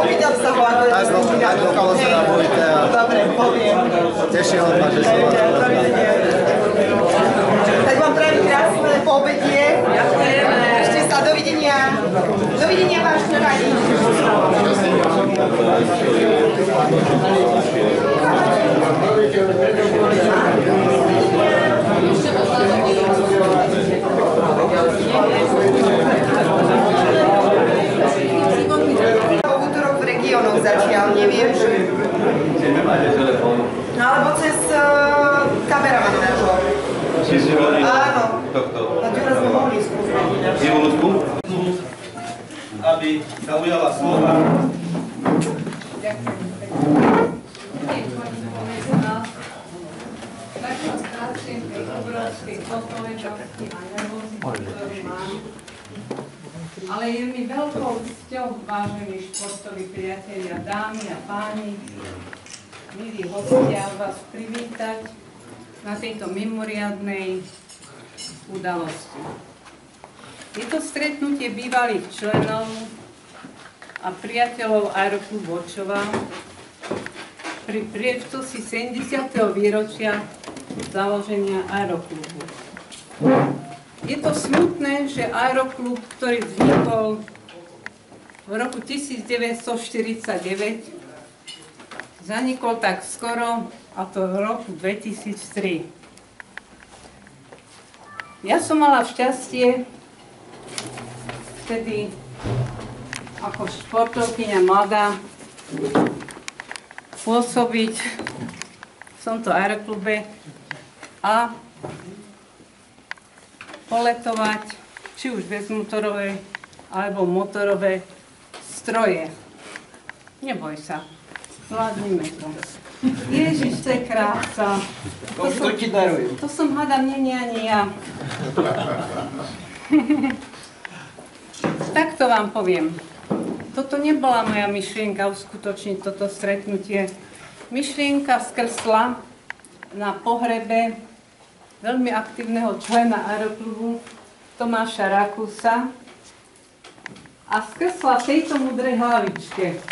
Videl sa ho, ako je to dobre, poviem. Tešil ma, že som vás Tak vám prajem krásne poobedie. Ešte sa dovidenia. Dovidenia váš radi. V útorok v regiónoch začal, neviem, že... No alebo cez kameramana nášho. Áno. A Ďura sme mohli skúsiť. Ivonusku, aby sa ujala slova. Ale je mi veľkou cťou, vážení športoví priatelia, dámy a páni, milí hostia, vás privítať na tejto mimoriadnej udalosti. Je to stretnutie bývalých členov a priateľov Aeroklubu Očova pri príležitosti 70. výročia založenia Aeroklubu. Je to smutné, že Aeroklub, ktorý vznikol v roku 1949, zanikol tak skoro, a to v roku 2003. Ja som mala šťastie vtedy ako športovkyňa mladá pôsobiť v tomto aeroklube a poletovať či už bezmotorové alebo motorové stroje. Neboj sa, zvládnime to. Ježiš, to je krása. To som hádam, nie ani ja. Takto vám poviem. Toto nebola moja myšlienka uskutočniť toto stretnutie. Myšlienka skrsla na pohrebe veľmi aktívneho člena Aeroklubu Tomáša Rakusa a skrsla v tejto mudrej hlavičke.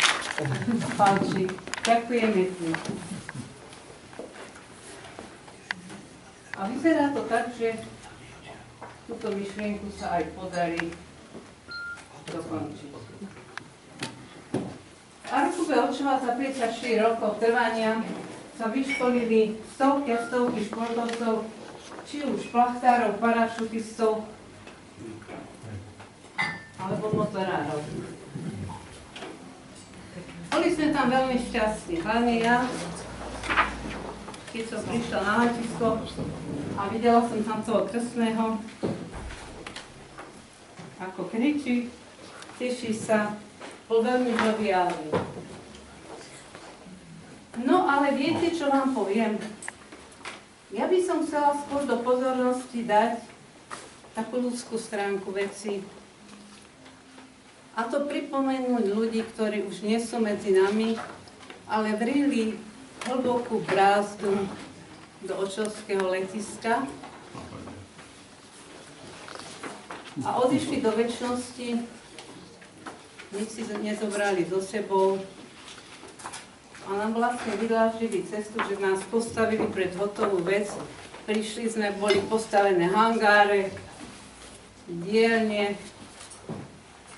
Palčík, ďakujeme ti. A vyzerá to tak, že túto myšlienku sa aj podarí dokončiť. V Aeroklube Očova za 54 rokov trvania sa vyškolili stovky a stovky športovcov, či už plachtárov, parašutistov alebo motorárov. Boli sme tam veľmi šťastní, hlavne ja, keď som prišla na letisko a videla som tam toho krstného, ako kričí, teší sa, bol veľmi joviálny. No ale viete, čo vám poviem? Ja by som chcela skôr do pozornosti dať takú ľudskú stránku veci. A to pripomenúť ľudí, ktorí už nie sú medzi nami, ale vrili hlbokú brázdu do Očovského letiska a odišli do večnosti, nič si nezobrali so sebou a nám vlastne vydláždili cestu, že nás postavili pred hotovú vec. Prišli sme, boli postavené hangáre, dielne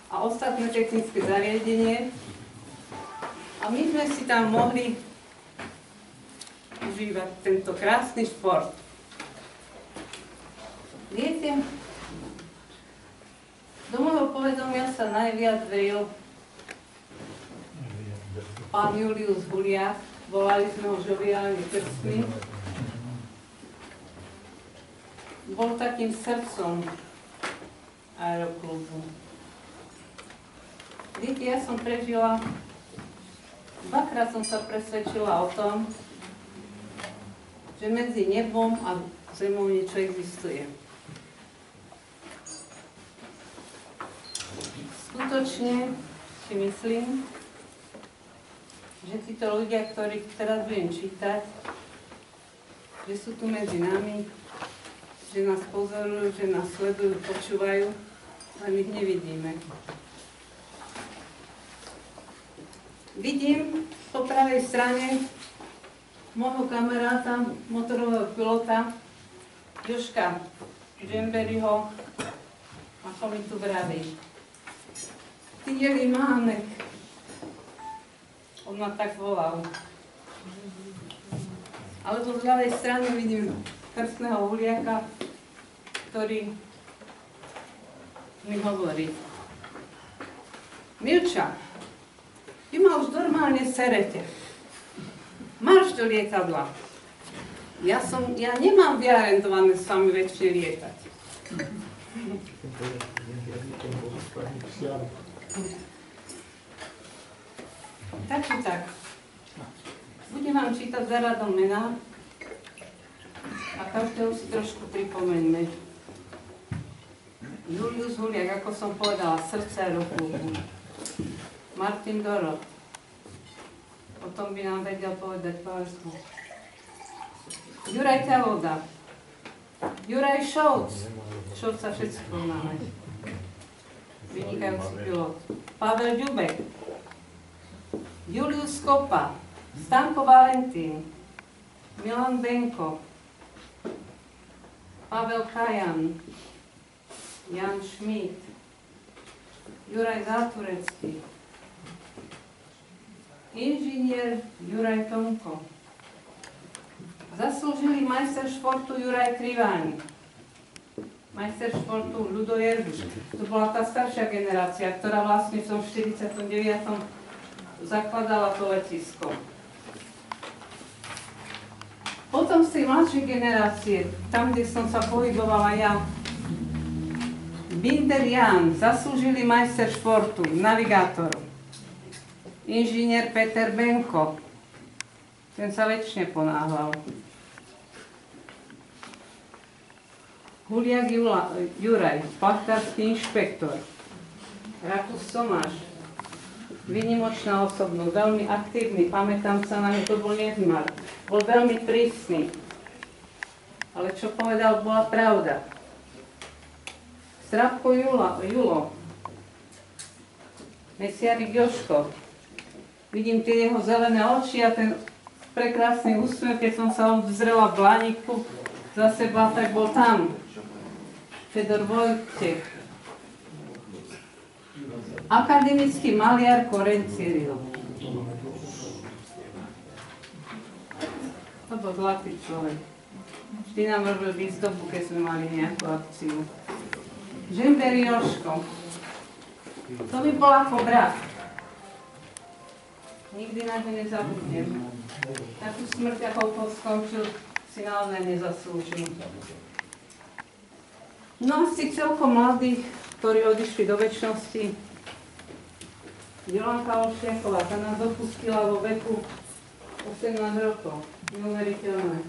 a ostatné technické zariadenie. A my sme si tam mohli užívať tento krásny šport. Viete, do môjho povedomia sa najviac vril pán Julius Huliak, volali sme ho žoviálne krstný. Bol takým srdcom Aeroklubu. Viete, ja som prežila, dvakrát som sa presvedčila o tom, že medzi nebom a zemou niečo existuje. Skutočne si myslím, že títo ľudia, ktorých teraz budem čítať, že sú tu medzi nami, že nás pozorujú, že nás sledujú, počúvajú, len ich nevidíme. Vidím po pravej strane môjho kamaráta, motorového pilota, Jožka Džemberiho, ako mi tu vraví. Ty jeli mánek. On ma tak volal. Alebo z ľavej strany vidím krstného Huliaka, ktorý mi hovorí: Milča, ty ma už normálne serete. Máš do lietadla. Ja nemám vyarendované s vami väčšie lietať. Takže tak. Budem vám čítať za radom mená a každého si trošku pripomeňme. Julius Huliak, ako som povedala, srdce a ruku. Martin Dorot. O tom by nám vedel povedať pársko. Juraj Ťavoda. Juraj Šolc. Šolca všetci poznáme. Vynikajúci pilot. Pavel Ďubek. Julius Kopa. Stanko Valentín. Milan Benko. Pavel Kajan. Jan Šmíd. Juraj Záturecký. Inžinier Juraj Tomko. Zaslúžilý majster športu Juraj Kriváň. Majster športu Ľudo Jerduš. To bola tá staršia generácia, ktorá vlastne v tom 49. zakladala to letisko. Potom z tej mladšej generácie, tam, kde som sa pohybovala ja, Binder Jan, zaslúžilý majster športu, navigátor. Inžinier Peter Benko, ten sa väčšine ponáhľal. Huliak Juraj, plachtársky inšpektor. Rakus Tomáš, výnimočná osobnosť, veľmi aktívny, pamätám sa na ňu, to bol nezmar. Bol veľmi prísny, ale čo povedal, bola pravda. Strapko Julo, Mesiarik Jožko. Vidím tie jeho zelené oči a ten prekrásny úsmev, keď som sa obzrela v Blaníku za seba, tak bol tam. Fedor Vojtech. Akademický maliar Koreň Cyril. To bol zlatý človek. Vždy nám robil výzdobu, keď sme mali nejakú akciu. Žember Jožko. To by bol ako brat. Nikdy na to nezabudnem. Takú smrť, ako to skončil, si naozaj nezaslúžil. No asi celkom mladých, ktorí odišli do večnosti. Jolanka Olšiaková, tá nás opustila vo veku 18 rokov. Neuveriteľné.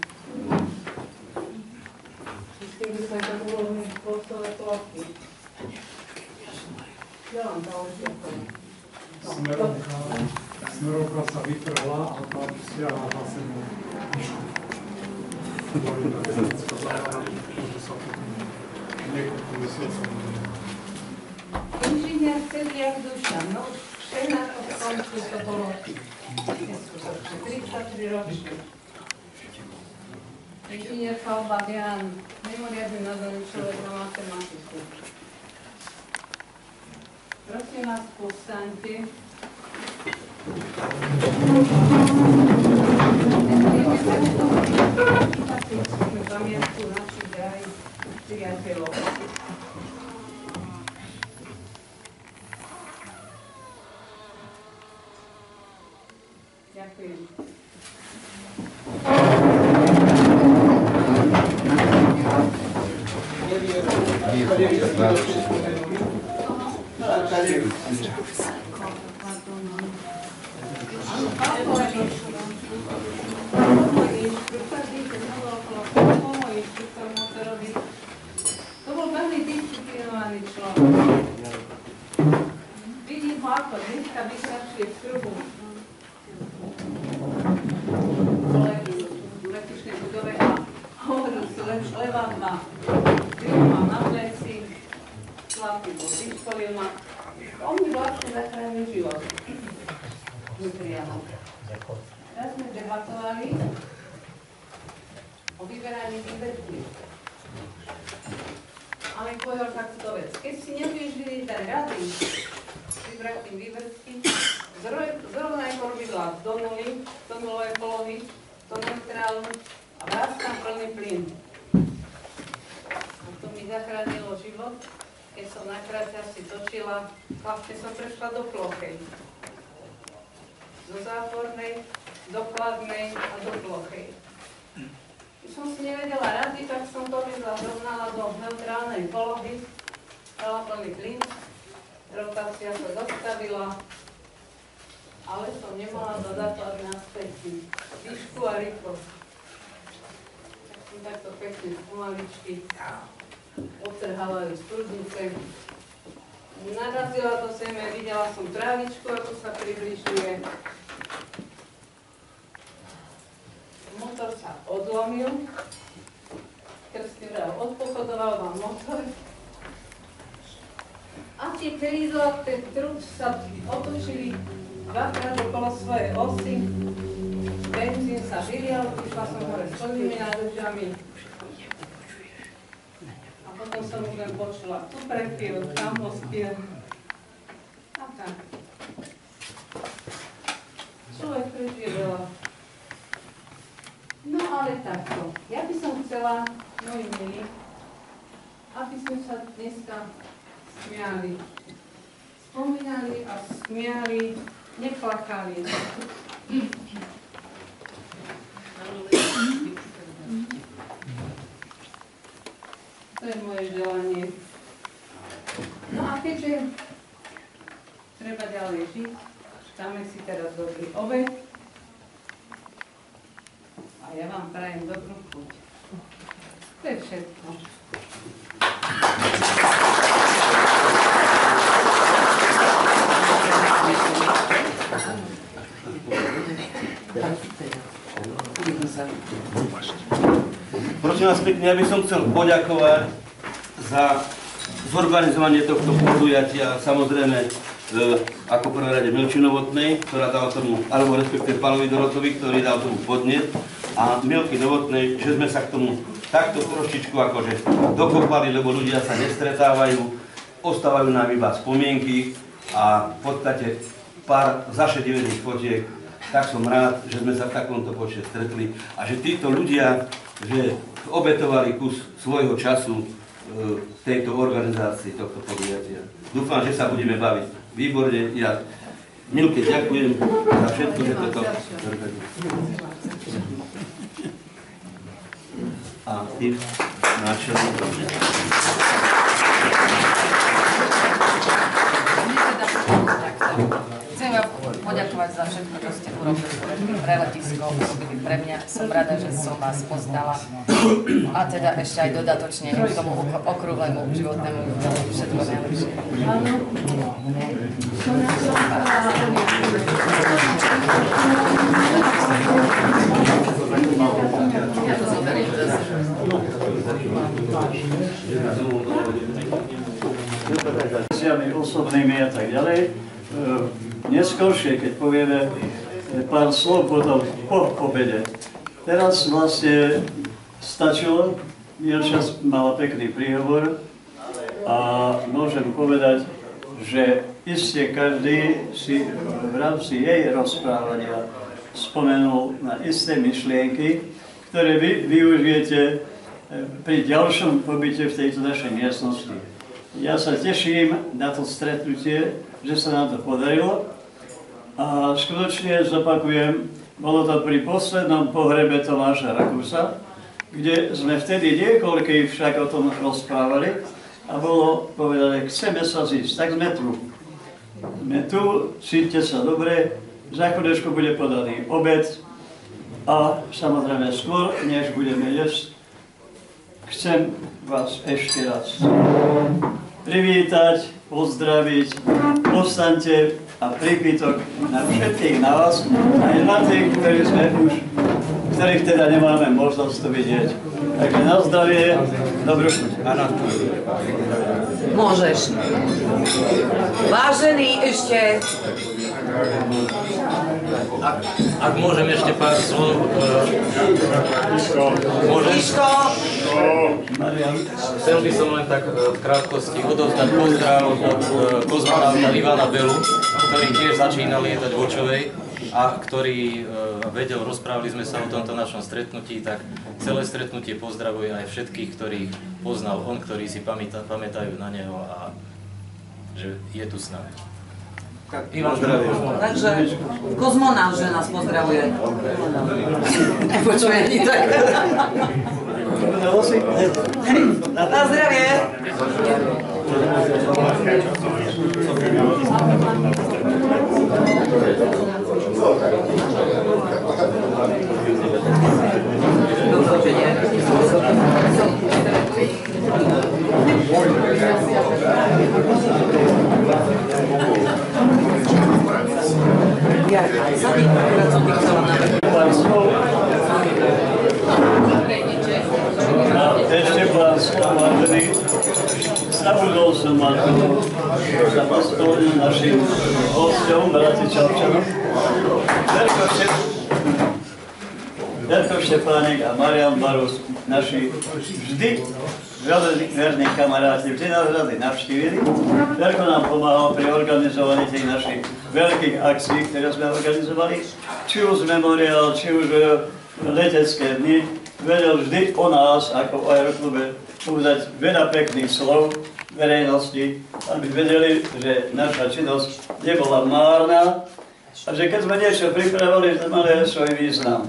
Myslím, že sa tak bolo postové ploky. Jolanka Olšiaková. Smerovka sa vytrhla a tá siahla za sebou. Niekoľko mesiacov. Inžinier Celiak Dušan, no všetko v koncu to bolo 33 ročný. Inžinier Falba Jan, memoriadny nadaný človek na matematiku. Prosím vás, povstaňte. Pamiatku našich drahých priateľov. Ďakujem. To bol veľmi disciplinovaný človek. Vidím ho ako dneska vykračuje v kruhu. Kolegy v letišnej budove a hovoril si len levá ma. Kryl ma na pleci, chlapy bol, vyškolil ma. On mi vlastne zachránil život. Teraz sme debatovali o vyberaní výberky. Ale povedal takúto vec. Keď si nebudeš vylietať rady, vybrať tým výberky, zrovnaj kormidlá do nulovej polohy, do neutrálnu a vrát tam plný plyn. A to mi zachránilo život. Keď som na kraťasi točila, vlastne som prešla do plochej. Do zápornej, do chladnej a do plochej. Keď som si nevedela rady, tak som to zohnala do neutrálnej polohy, dala plný plyn, rotácia sa zastavila, ale som nemala dodať naspäť výšku a rýchlosť. Tak som takto pekne pomaličky odtrhala ju z prudnice. Narazila to seme, videla som trávičku, ako sa približuje. Motor sa odlomil, krstný vrál odpochodoval vám motor a tie krídla, ten trúd sa otočili dvakrát okolo svojej osy, benzín sa vylial, išla som hore s plnými nádržami a potom som už len počula, tu prepil, tam pospil a tak. Človek prežije veľa. No ale takto. Ja by som chcela, moji milí, aby sme sa dneska smiali. Spomínali a smiali, neplakali. To je moje želanie. No a keďže treba ďalej žiť, dáme si teraz dobrý obed. A ja vám prajem dobrú chuť. To je všetko. Prosím vás pekne, ja by som chcel poďakovať za zorganizovanie tohto podujatia, samozrejme ako prvé rade Milči Novotnej, ktorá dala tomu, alebo respektíve Pánovi Dorotovi, ktorý dal tomu podnet, a Milky Novotnej, že sme sa k tomu takto trošičku akože dokopali, lebo ľudia sa nestretávajú, ostávajú nám iba spomienky a v podstate pár zašedivených fotiek. Tak som rád, že sme sa v takomto počte stretli a že títo ľudia, že obetovali kus svojho času tejto organizácii, tohto podujatia. Dúfam, že sa budeme baviť. Výborne, ja Milke ďakujem za všetko, že toto a ty náčelník. Chcem vám poďakovať za všetko, čo ste urobili pre letisko, urobili pre mňa. Som rada, že som vás poznala. A teda ešte aj dodatočne k tomu okrúhlemu životnému všetko najlepšie. Ja to zoberiem zase. Osobnými a tak ďalej. Neskôršie, keď povieme pár slov potom po obede. Teraz vlastne stačilo, Mirča mala pekný príhovor a môžem povedať, že iste každý si v rámci jej rozprávania spomenul na isté myšlienky, ktoré vy využijete pri ďalšom pobyte v tejto našej miestnosti. Ja sa teším na to stretnutie, že sa nám to podarilo a skutočne zopakujem, bolo to pri poslednom pohrebe Tomáša Rakusa, kde sme vtedy niekoľký však o tom rozprávali a bolo povedané, chceme sa zísť, tak sme tu. Sme tu, cíťte sa dobre, za chvíľočku bude podaný obed a samozrejme skôr, než budeme jesť, chcem vás ešte raz privítať, pozdraviť, postaňte a prípitok na všetkých nás, aj na tých, ktorých teda nemáme možnosť to vidieť. Takže na zdravie, dobrú chuť. Môžeš. Vážený ešte... Ak môžem ešte pár slov, Miško! chcel by som len tak v krátkosti odovzdať pozdrav od kozmonauta Ivana Belu, ktorý tiež začínal lietať v Očovej a ktorý vedel, rozprávali sme sa o tomto našom stretnutí, tak celé stretnutie pozdravuje aj všetkých, ktorých poznal on, ktorí si pamätajú na neho a že je tu s nami. Ivan, Takže kozmonaut, že nás pozdravuje. Počuj, ani tak. Na zdravie. Do zobaczenia. Ešte pán Slováčený, zabudol som ma za postolným našim hosťom, Brati Čavčanom. Verko Štefánik a Marian Barus, naši vždy verní kamaráti, vždy nás rady navštívili. Verko nám pomáhal pri organizovaní tých našich veľkých akcií, ktoré sme organizovali, či už memoriál, či už letecké dny. Vedel vždy o nás, ako o aeroklube, povedať veľa pekných slov verejnosti, aby vedeli, že naša činnosť nebola márna a že keď sme niečo pripravili, to mali svoj význam.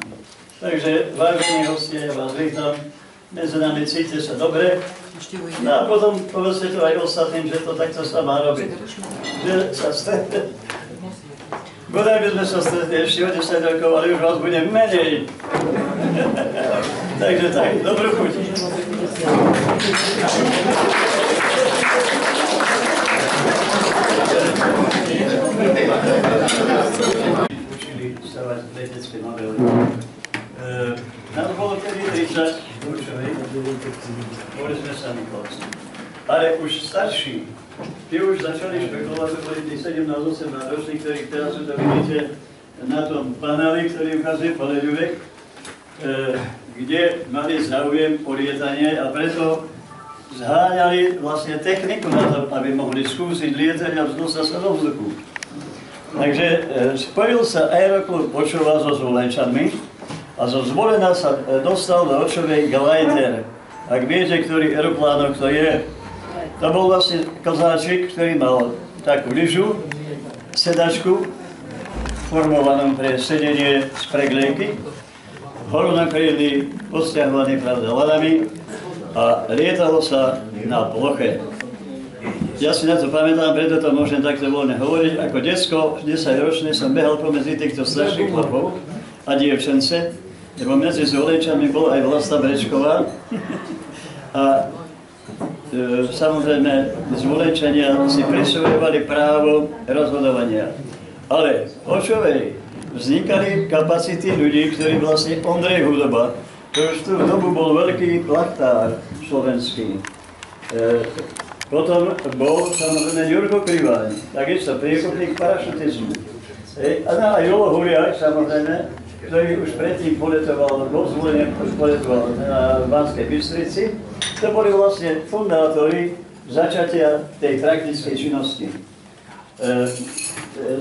Takže, vážení hostia, ja vás vítam, medzi nami cítite sa dobre. No a potom povedzte to aj ostatným, že to takto sa má robiť. Že sa stretne. Bodaj by sme sa stretli ešte o 10 rokov, ale už vás bude menej. Takže tak, dobrú chuť. Učili stavať letecké modely. Nás bolo tedy 30 v Určovej, boli sme sami chlapci. Ale už starší, tí už začali špekulovať, boli tí 17-18 roční, ktorých teraz tu vidíte na tom paneli, ktorý ukazuje Poleďuvek, kde mali záujem o lietanie a preto zháňali vlastne techniku na to, aby mohli skúsiť lietať a vzdúsať sa do vzduchu. Takže spojil sa aeroklub Očova so Zvolenčanmi a zo Zvolena sa dostal do Očovej Glajter. Ak viete, ktorý aeroplánok to je, to bol vlastne kozáčik, ktorý mal takú lyžu, sedačku, formovanú pre sedenie z preglejky, horunokrídly, postiahovaný pravda lanami a lietalo sa na ploche. Ja si na to pamätám, preto to môžem takto voľne hovoriť. Ako decko, 10-ročné, som behal pomedzi týchto starších chlapov a dievčence, lebo medzi Zvolenčanmi bola aj Vlasta Brečková. A samozrejme, Zvolenčania si prisvojovali právo rozhodovania. Ale v Očovej vznikali kapacity ľudí, ktorí vlastne Ondrej Hudoba, ktorý v tú dobu bol veľký plachtár slovenský. Potom bol samozrejme Jurko Kriváň, takisto priekopník parašutizmu. A Jolo Huriak, samozrejme, ktorý už predtým poletoval, bol zvolený, poletoval na Banskej Bystrici. To boli vlastne fundátori začatia tej praktickej činnosti.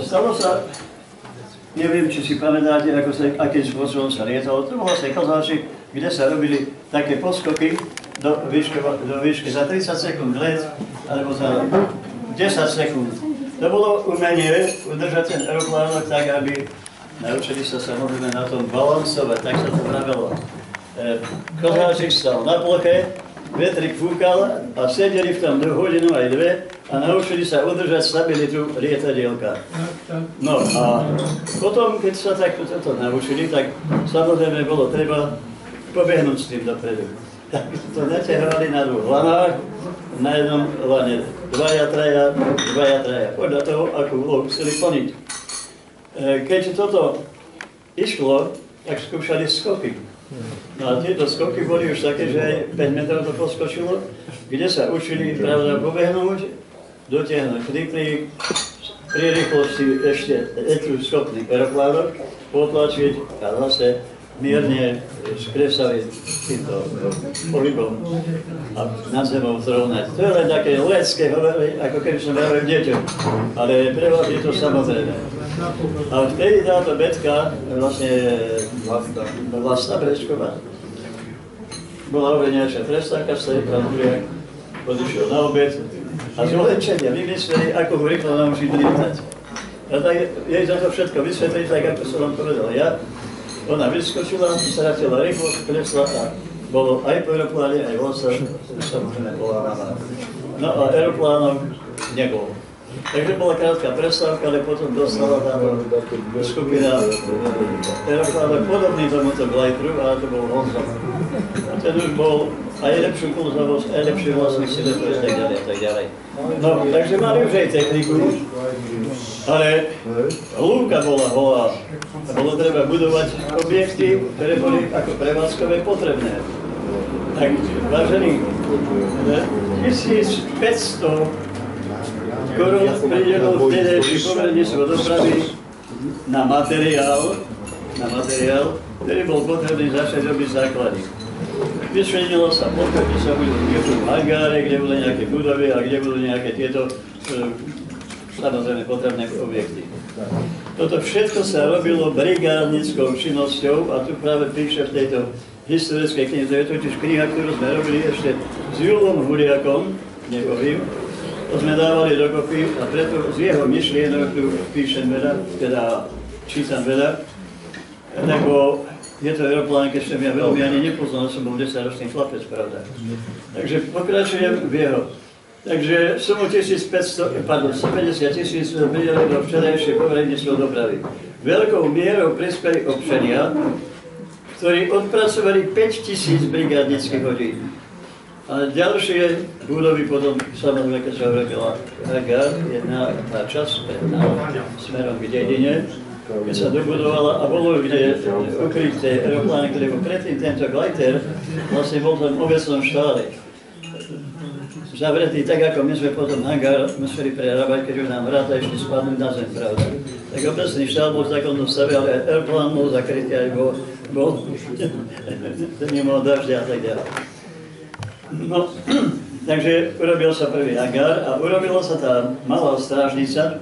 Stalo sa, neviem, či si pamätáte, akým spôsobom sa lietalo. To bol vlastne kozáčik, kde sa robili také poskoky do výšky za 30 sekúnd let, alebo za 10 sekúnd. To bolo umenie udržať ten aeroplánok tak, aby naučili sa samozrejme na tom balansovať, tak sa to pravilo. Kozáčik stal na ploche vetrik fúkal a sedeli v tom hodinu aj 2 a naučili sa udržať stabilitu lietadielka. No a potom, keď sa takto naučili, tak samozrejme bolo treba pobehnúť s tým dopredu. Tak to naťahovali na 2 lanách, na jednom lane 2, 3, podľa toho, akú úlohu chceli plniť. Keď toto išlo, tak skúšali skoky. No a tieto skoky boli už také, že aj 5 metrov to poskočilo, kde sa učili, pravda, pobehnúť, dotiahnuť rýchlik, pri rýchlosti ešte schopný aeroplánok, potlačiť a zase mierne skresaviť týmto pohybom a nad zemou zrovnať. To je len také lecké hovorenie, ako keby som hovoril deťom, ale pre vás je to samozrejme. A vtedy táto Betka, vlastne Vlasta Brečková, bola oveľňačia prestávka, stali pán Huriak, odišiel na obed a z Olenčania vymysleli, ako ho rýchlo naučiť lietať. A tak jej za to všetko vysvetlili, tak ako som vám povedal ja. Ona vyskočila, stratila rýchlosť, klesla a bolo aj po aeropláne, aj Vlasta, samozrejme bola rána. No a aeroplánov nebolo. Takže bola krátka prestávka, ale potom dostala táto skupina aeroplánov podobný tomuto glajtru, ale to bol Honza. A ten už bol aj lepšiu pulzovosť, aj lepšiu vlastných síle, a tak ďalej. No, takže mali už aj techniku, ale lúka bola holá. A bolo treba budovať objekty, ktoré boli ako prevádzkové potrebné. Tak, vážení, 1500 korun pridelil vtedejší poverníctvo dopravy na materiál, ktorý bol potrebný začať robiť základy. Vyčlenilo sa potom, kde sa budú v hangáre, kde boli nejaké budovy a kde budú nejaké tieto samozrejme potrebné objekty. Toto všetko sa robilo brigádnickou činnosťou a tu práve píše v tejto historickej knihe, to je totiž kniha, ktorú sme robili ešte s Julom Huriakom, nepovím, to sme dávali dokopy a preto z jeho myšlienok tu píšem veľa, teda čítam veľa, lebo je to aeroplán, keď som ja veľmi ani nepoznal, som bol 10-ročný chlapec, pravda. Takže pokračujem v jeho. Takže sumu 150 000 prideli do včerajšie poverníctvo dopravy. Veľkou mierou prispeli občania, ktorí odpracovali 5000 brigádnických hodín. A ďalšie budovy potom, samozrejme, keď sa urobila hangár, jedna tá časť smerom k dedine, keď sa dobudovala a bolo kde ukryté aeroplány, ktoré bol predtým tento glajter, vlastne bol tam v obecnom štále. Zavretý tak, ako my sme potom hangár museli prerábať, keď už nám vráta ešte spadnúť na zem, pravda. Tak obecný štát bol v takomto stave, ale aeroplán bol zakrytý aj bol nemohol dažďa a tak ďalej. No, takže urobil sa prvý hangár a urobila sa tá malá strážnica,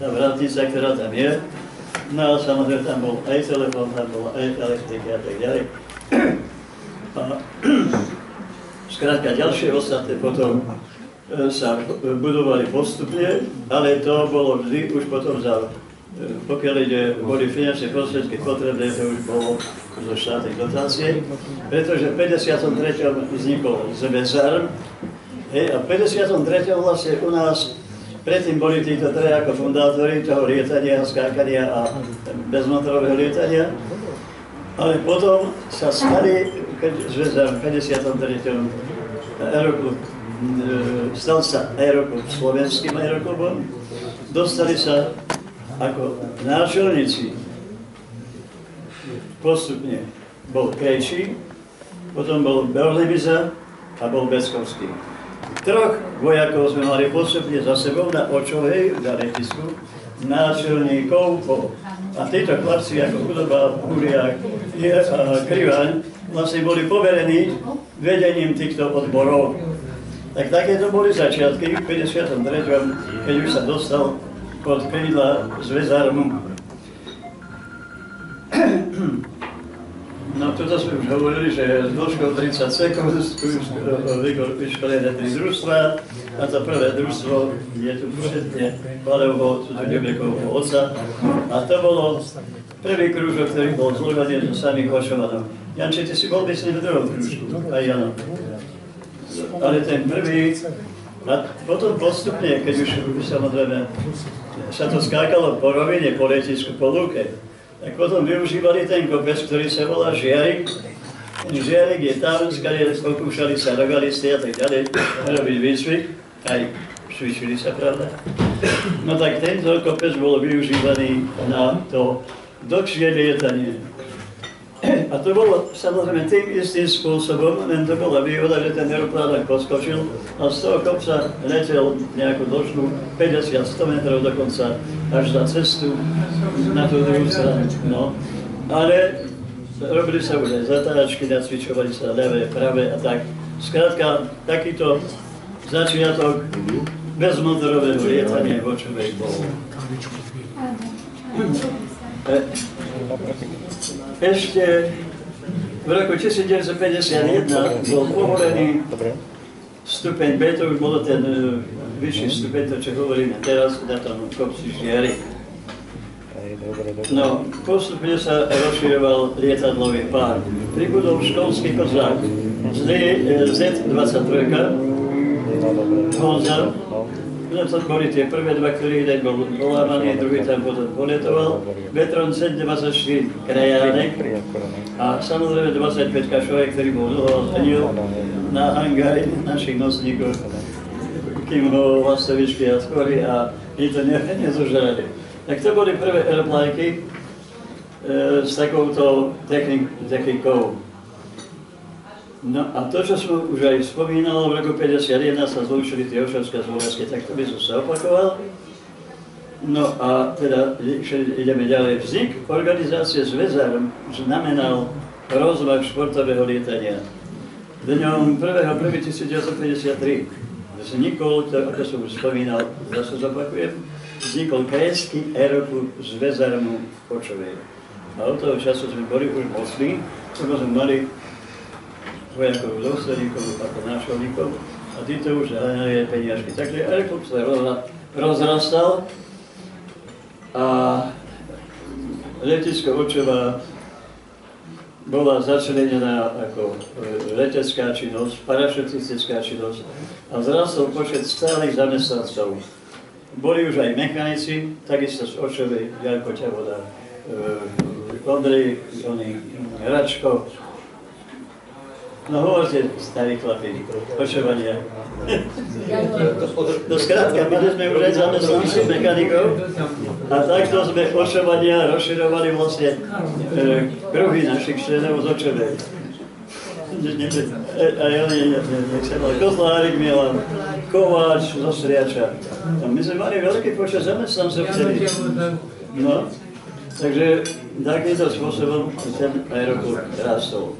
tá vrátnica, ktorá tam je. No a samozrejme tam bol aj telefón, tam bola aj elektrika a tak ďalej. A skrátka ďalšie ostatné potom sa budovali postupne, ale to bolo vždy už potom za, pokiaľ boli finančné prostriedky potrebné, to už bolo zo štátnej dotácie, pretože v 53. vznikol Zvezarm a v 53. vlastne u nás predtým boli títo traja ako fundátori toho lietania, skákania a bezmotorového lietania, ale potom sa stali, keď Zvezarm v 53. aeroklub stal sa aeroklub slovenským aeroklubom, dostali sa ako náčelníci. Postupne bol Krejčí, potom bol Berlebiza a bol Beckovský. 3 vojakov sme mali postupne za sebou na Očovej, na letisku, náčelníkov. A títo chlapci ako Chudoba, Huriak a Krivaň vlastne boli poverení vedením týchto odborov. Tak takéto boli začiatky v 53. keď už sa dostal pod krídla Zvezarmu. No toto sme už hovorili, že s dĺžkou 30 sekúnd vyškolené 3 družstva a to prvé družstvo je tu všetne Palevho, sú tu Ďubekovho otca a to bolo prvý krúžok, ktorý bol zložený so samým Košovanom. Janči, ty si bol by s ním v druhom krúžku, aj Jano. ale ten prvý, a potom postupne, keď už samozrejme sa to skákalo po rovine, po letisku, po lúke, tak potom využívali ten kopec, ktorý sa volá Žiarik. Žiarik je tam, skade pokúšali sa rogalisti a tak ďalej robiť výcvik, aj cvičili sa, pravda. No tak tento kopec bol využívaný na to dlhšie lietanie. A to bolo samozrejme tým istým spôsobom, len to bola výhoda, že ten aeroplán poskočil a z toho kopca letel nejakú dĺžku 50-100 metrov dokonca až za cestu na tú druhú stranu. No. Ale robili sa už aj zatáčky, nacvičovali sa ľavé, pravé a tak. Skrátka, takýto začiatok bezmotorového lietania vočovej bol. Ešte v roku 1951 bol povolený stupeň B, to už bolo ten vyšší stupeň, to čo hovoríme teraz, na tom kopci Žiarik. No, postupne sa rozširoval lietadlový pár. Pribudol školský kozák Z-23, Honza. No to boli tie prvé dva, ktorý jeden bol polámaný, druhý tam potom poletoval. Vetron Z-24 Krajánek a samozrejme 25 Kašovek, ktorý bol dlho zmenil na hangári našich nosníkov, kým ho lastovičky a skory a my to nezožrali. Tak to boli prvé aeroplánky s takouto technikou. No a to, čo som už aj spomínal, v roku 1951 sa zlúčili tie Ošavské a Zvolevské, tak to by som sa opakoval. No a teda ideme ďalej. Vznik organizácie Zväzarm znamenal rozmach športového lietania. Dňom 1.1.1953 vznikol, ako som už spomínal, zase zopakujem, vznikol Krajský aeroklub Zväzarmu v Kočovej. A od toho času sme boli už mocní, lebo sme mali vojakov dôstojníkov ako nášovníkov a títo už zaháňali peniažky. Takže aeroklub sa rozrastal a letisko Očova bola začlenená ako letecká činnosť, parašutistická činnosť a vzrastol počet stálych zamestnancov. Boli už aj mechanici, takisto z Očovej, Janko Ťavoda, Ondrej, Račko. No hovorte, starí chlapi, počúvania. No skrátka, mali sme už aj zamestnancov mechanikov a takto sme Očovania rozširovali vlastne kruhy našich členov z Očovej. A ja nechcem, ale Kozlárik, Milan, Kováč zo Sriača. A my sme mali veľký počet zamestnancov vtedy. No, takže takýmto spôsobom ten aeroklub rastol.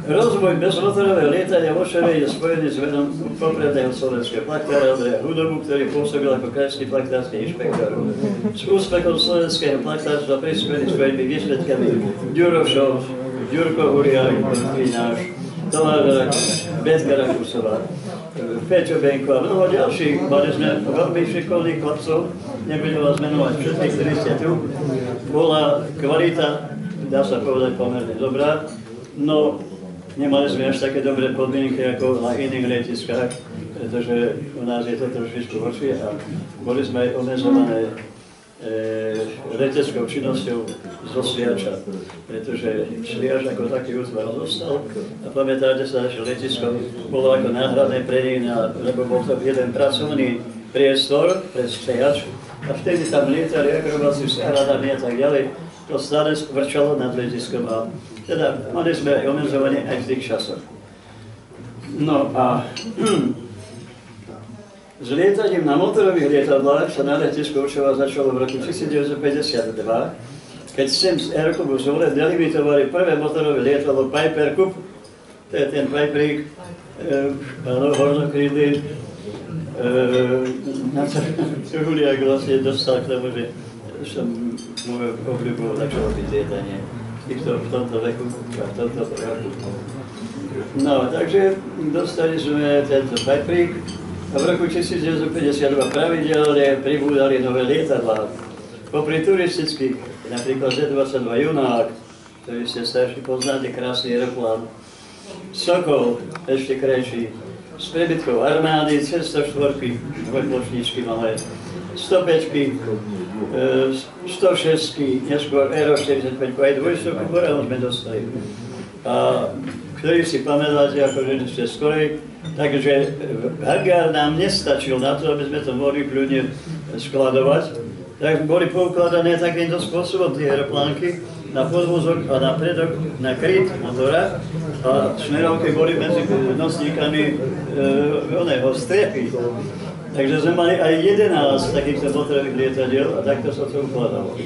Rozvoj bezmotorového lietania v Očovej je spojený s vedom popredného slovenského plaktára Ondreja Hudobu, ktorý pôsobil ako krajský plaktársky inšpektor. S úspechom slovenského plaktárstva prispeli svojimi výsledkami Ďuro Šov, Ďurko Uriak, náš, Tomáš Betka Rakusová, Peťo Benko a mnoho ďalších. Mali sme veľmi šikovných chlapcov, nebudem vás menovať všetkých, ktorí ste tu. Bola kvalita, dá sa povedať, pomerne dobrá. No, nemali sme až také dobré podmienky ako na iných letiskách, pretože u nás je to trošičku horšie a boli sme aj obmedzované leteckou činnosťou zo Sliača, pretože Sliač ako taký útvar zostal a pamätáte sa, že letisko bolo ako náhradné pre nich, lebo bol to jeden pracovný priestor pre Sliač a vtedy tam lietali akrobáci s hradami a tak ďalej. To stále vrčalo nad letiskom a teda mali sme aj obmedzovanie aj v tých časoch. No a s lietaním na motorových lietadlách sa na letisku Očova začalo v roku 1952, keď sem z aeroklubu Zvolev delimitovali prvé motorové lietadlo Piper Cup, to je ten Piperík, hornokrídly, na Čuhuliak vlastne dostal k tomu, že som môjho obľubou začalo byť lietanie v tomto veku a v tomto roku. No, takže dostali sme tento Piperík a v roku 1952 pravidelne pribúdali nové lietadlá. Popri turistických, napríklad Z-22 Junák, ktorý ste starší poznáte, krásny aeroplán, Sokol, ešte krajší, s prebytkou armády, cez 104-ky, dvojplošničky malé, 105-ky, 106-ky, neskôr Aero 45 aj dvojstovku Borelu sme dostali. A ktorí si pamätáte, akože ste skorej, takže hangár nám nestačil na to, aby sme to mohli kľudne skladovať. Tak boli poukladané takýmto spôsobom tie aeroplánky na podvozok a na predok, na kryt motora a šmerovky boli medzi nosníkami strepy. Takže sme mali aj 11 takýchto motorových lietadiel a takto sa to ukladalo.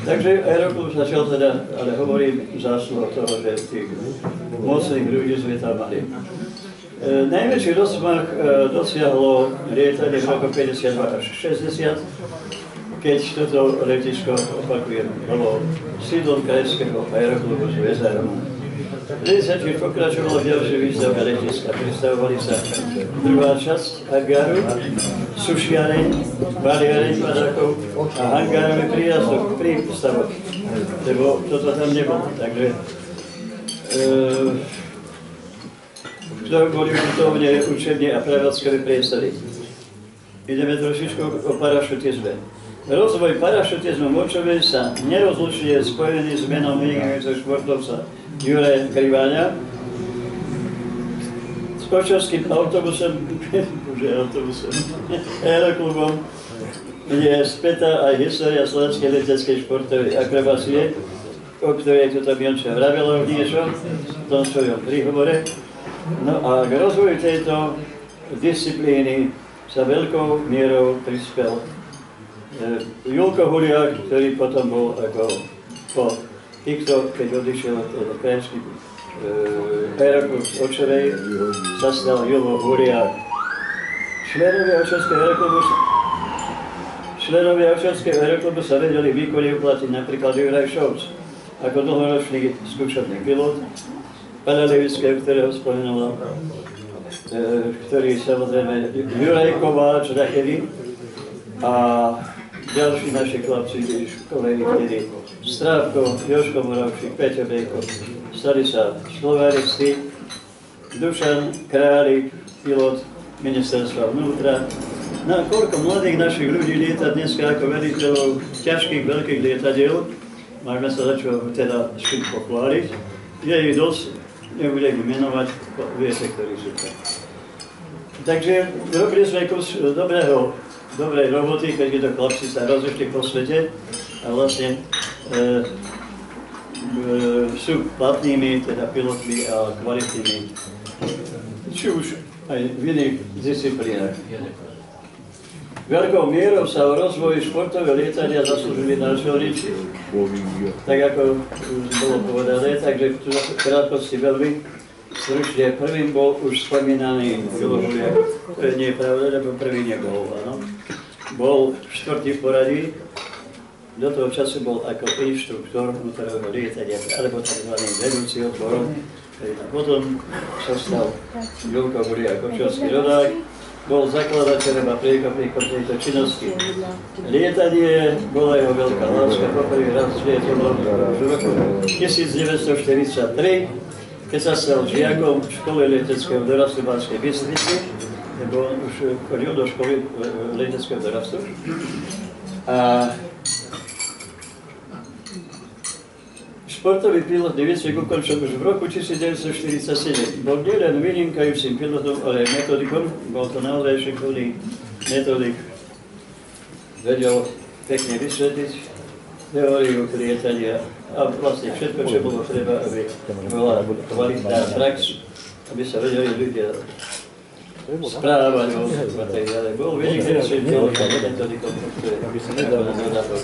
Takže Aeroklub začal teda, ale hovorím zásluhou toho, že tých mocných ľudí sme tam mali. Najväčší rozmach dosiahlo lietanie v roku 52 až 60, keď toto letisko, opakujem, bolo sídlom krajského aeroklubu Zväz Aeroman. Tiež pokračovalo ďalšie výstavka letiska. Pristavovali sa druhá časť hangáru, sušiareň, baliareň padákov a hangárový prístavok, lebo toto tam nebolo. Takže ktoré boli ubytovne, učebne a prevádzkové priestory. Ideme trošičku o parašutizme. Rozvoj parašutizmu močovej sa nerozlučne spojený s menom vynikajúceho športovca Juraja Kriváňa. S kočovským autobusom, aeroklubom je spätá aj história slovenskej leteckej športovej akrobácie, o ktorej tu tam Jonča vravelo niečo v tom svojom príhovore. No a k rozvoju tejto disciplíny sa veľkou mierou prispel Julko Huliak, ktorý potom bol ako po týchto, keď odišiel od krajský aeroklub z Očovej, sa stal Julko Huliak. Členovia Očovského aeroklubu sa vedeli výkonne uplatiť napríklad Juraj Šovc, ako dlhoročný skúšobný pilot, pana Levického, ktorého spomenula, ktorý samozrejme Juraj Kováč Rachedy a ďalší naši chlapci, kolegy, ktorí Strávko, Jožko Moravčík, Peťo Bejko, stali sa slovaristi, Dušan Králik, pilot ministerstva vnútra. No a koľko mladých našich ľudí lieta dneska ako veliteľov ťažkých, veľkých lietadiel, môžeme sa začať teda s tým pochváliť. Je ich dosť, nebudem ich menovať, viete, ktorí sú tam. Takže robili sme kus dobrej roboty, keď to chlapci sa rozešli po svete a vlastne sú platnými, teda pilotmi a kvalitnými, či už aj v iných disciplínach. Veľkou mierou sa o rozvoji športového lietania zaslúžili náčelníci, tak ako už bolo povedané, takže v krátkosti veľmi stručne. Prvým bol už spomínaný Julo Huliak, to nie je pravda, lebo prvý nebol, áno. Bol štvrtý v poradí, do toho času bol ako inštruktor vnútorného lietania, alebo tzv. Vedúci odborom. Potom sa stal Julko Huliak, kočovský rodák, bol zakladateľom a priekopníkom tejto činnosti. Lietanie bola jeho veľká láska, poprvý raz lietalo v roku 1943, keď sa stal žiakom v škole leteckého dorastu v Banskej Bystrici, lebo už chodil do školy leteckého dorastu. A športový pilotný výcvik ukončil už v roku 1947. Bol nielen vynikajúcim pilotom, ale aj metodikom. Bol to naozaj šikovný metodik. Vedel pekne vysvetliť teóriu lietania a vlastne všetko, čo bolo treba, aby bola kvalitná prax, aby sa vedeli ľudia správať a tak ďalej. Bol vynikajúcim pilotom, metodikom,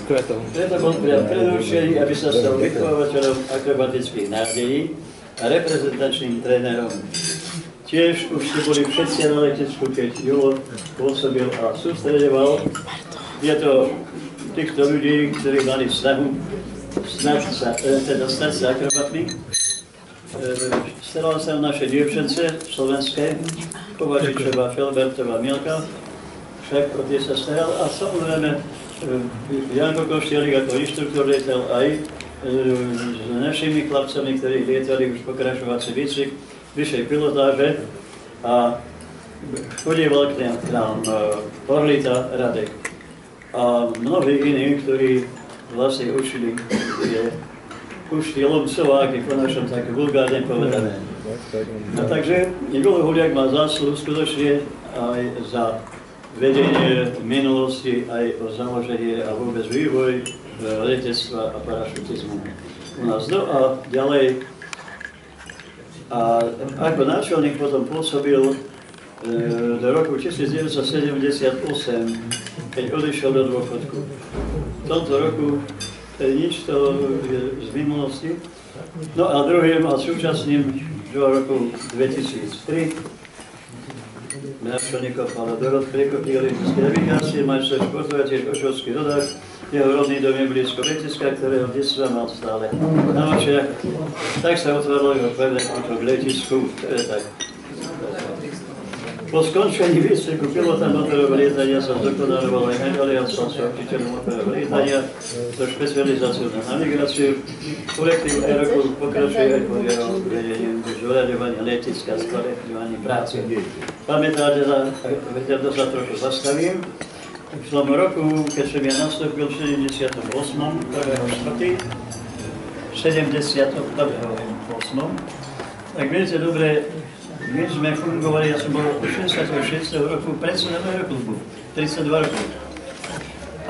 preto bol predurčený, aby sa stal vychovávateľom akrobatických nádejí a reprezentačným trénerom. Tiež už ste boli všetci na letisku, keď Julo pôsobil a sústreďoval týchto ľudí, ktorí mali snahu stať sa akrobatmi. Starala sa o naše dievčence slovenské, Kovačičová, Felbertová, Mielka, však o tie sa staral a samozrejme Janko Koštielik ako inštruktor lietal aj s našimi chlapcami, ktorí lietali už pokračovací výcvik vyššej pilotáže a chodieval k nám Orlita Radek a mnohí iní, ktorí vlastne učili už štýlom Slováky, po našom tak vulgárne povedané. No takže Igor Huliak má zásluhu skutočne aj za vedenie minulosti, aj o založenie a vôbec vývoj letectva a parašutizmu u nás. No a ďalej, a ako náčelník potom pôsobil do roku 1978, keď odišiel do dôchodku. V tomto roku nič to je z minulosti. No a druhým a súčasným do roku 2003 náčelníkov pána Dorot prekopili z navigácie, majster športov a tiež ošovský rodák. Jeho rodný dom je blízko letiska, ktorého detstva mal stále na očiach. Tak sa otváralo jeho prvé kúto k letisku, ktoré tak. Po skončení výcviku pilota motorového lietania sa zdokonaloval aj naďalej a stal sa učiteľom motorového lietania so špecializáciou na navigáciu. Kolektív Aeroklubu pokračuje aj pod jeho vedením zoraďovania letiska a skvalitňovania práce. Pamätáte, to sa trochu zastavím. V tom roku, keď som ja nastúpil v 78. 1.4. 78. Tak viete dobre, my sme fungovali, ja som bol 66. roku predsedom Aeroklubu, 32 rokov.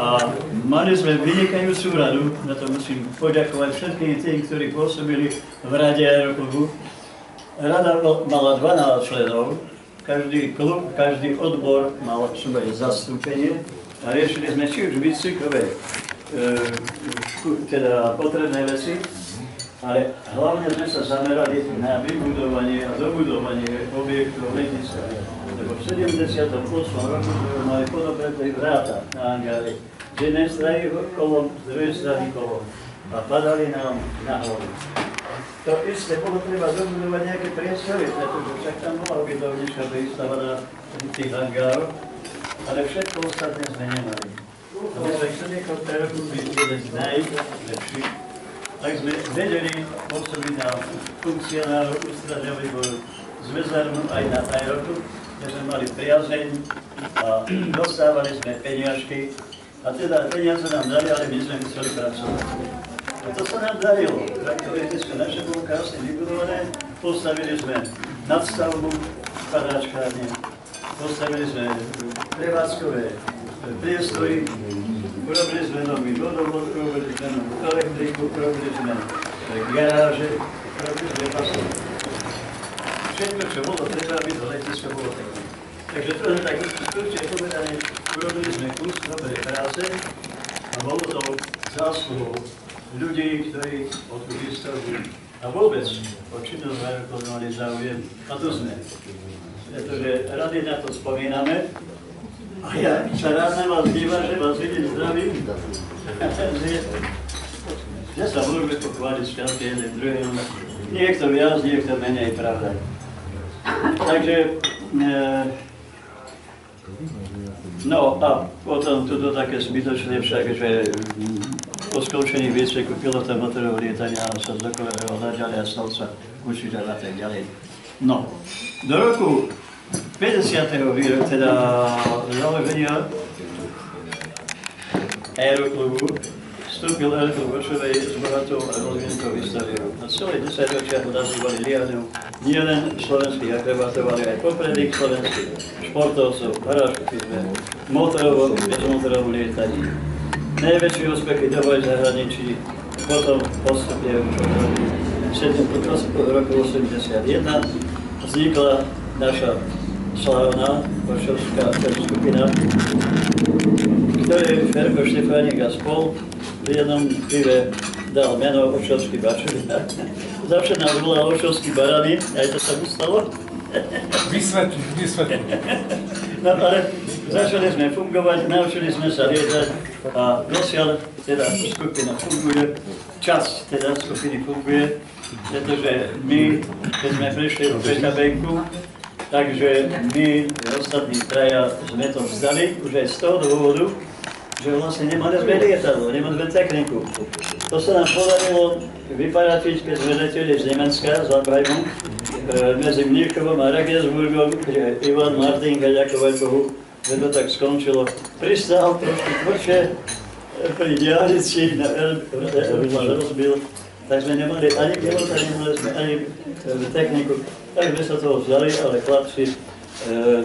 A mali sme vynikajúcu radu, na to musím poďakovať všetkým tým, ktorí pôsobili v rade Aeroklubu. Rada mala 12 členov, každý klub, každý odbor mal svoje zastúpenie a riešili sme či už výcvikové teda potrebné veci, ale hlavne sme sa zamerali na vybudovanie a dobudovanie objektov letiska. Lebo v 78. roku sme mali podobné vráta na hangári. Z jednej strany kolom, z druhej strany kolom. A padali nám na hlavu. To isté bolo treba dobudovať nejaké priestory, pretože však tam bola ubytovnička pristavaná tých hangároch, ale všetko ostatné sme nemali. A my sme chceli ako Aeroklubu byť jeden z najlepších. Tak sme vedeli pôsobiť na funkcionárov ústredného výboru zväzárnu aj na Aeroklub, kde sme mali priazeň a dostávali sme peniažky. A teda peniaze nám dali, ale my sme museli pracovať. A to sa nám darilo. Letisko naše bolo krásne vybudované, postavili sme nadstavbu padáčkárne, postavili sme prevádzkové priestory, urobili sme nový vodovod, urobili sme novú elektriku, urobili sme garáže, urobili sme pasov. Všetko, čo bolo treba, aby to letisko bolo také. Takže to je tak určite povedané, urobili sme kus dobrej práce a bolo to zásluhou ľudí, ktorí o tú výstavbu a vôbec o činnosť Aeroklubu mali záujem. A tu sme. Pretože radi na to spomíname. A ja sa rád na vás dívam, že vás vidím zdravím. Že sa môžeme pochváliť šťastie jeden druhým. Niekto viac, niekto menej, pravda. Takže, no a potom toto také zbytočné však, že po skončení výcviku pilota motorového lietania sa zdokonaloval naďalej a stal sa učiteľ a tak ďalej. No, do roku 50. výroku, teda založenia Aeroklubu, vstúpil Aeroklub Vočovej s bohatou a rozvinutou výstaviou. Na celé 10 ročia ho nazývali liadou nielen slovenských akrobatov, ale aj popredných slovenských športovcov, parašutizme, motorovom, bezmotorovom lietaní. Najväčší úspechy doboj v zahraničí, potom postupne už od roku 81 vznikla naša slávna vočovská skupina, ktorej Ferko Štefánik a spol v jednom pive dal meno Ošovský bačový. Zavše nás volal Ošovský barany, aj to sa mu stalo. Vysvetli. No ale začali sme fungovať, naučili sme sa lietať a dosiaľ teda skupina funguje, časť teda skupiny funguje, pretože my, keď sme prišli do Petabenku, takže my, ostatní traja, sme to vzdali už aj z toho dôvodu, že vlastne nemali sme lietadlo, nemali sme techniku. To sa nám podarilo vyparatiť, keď sme leteli z Nemecka, z Ambergu, medzi Mníchovom a Regensburgom, kde Ivan Martinka, ďakovať Bohu, že to tak skončilo, pristál trošku tvrdšie pri diaľnici na rozbil, tak sme nemali ani pilota, nemali sme ani techniku, tak sme sa toho vzali, ale chlapci,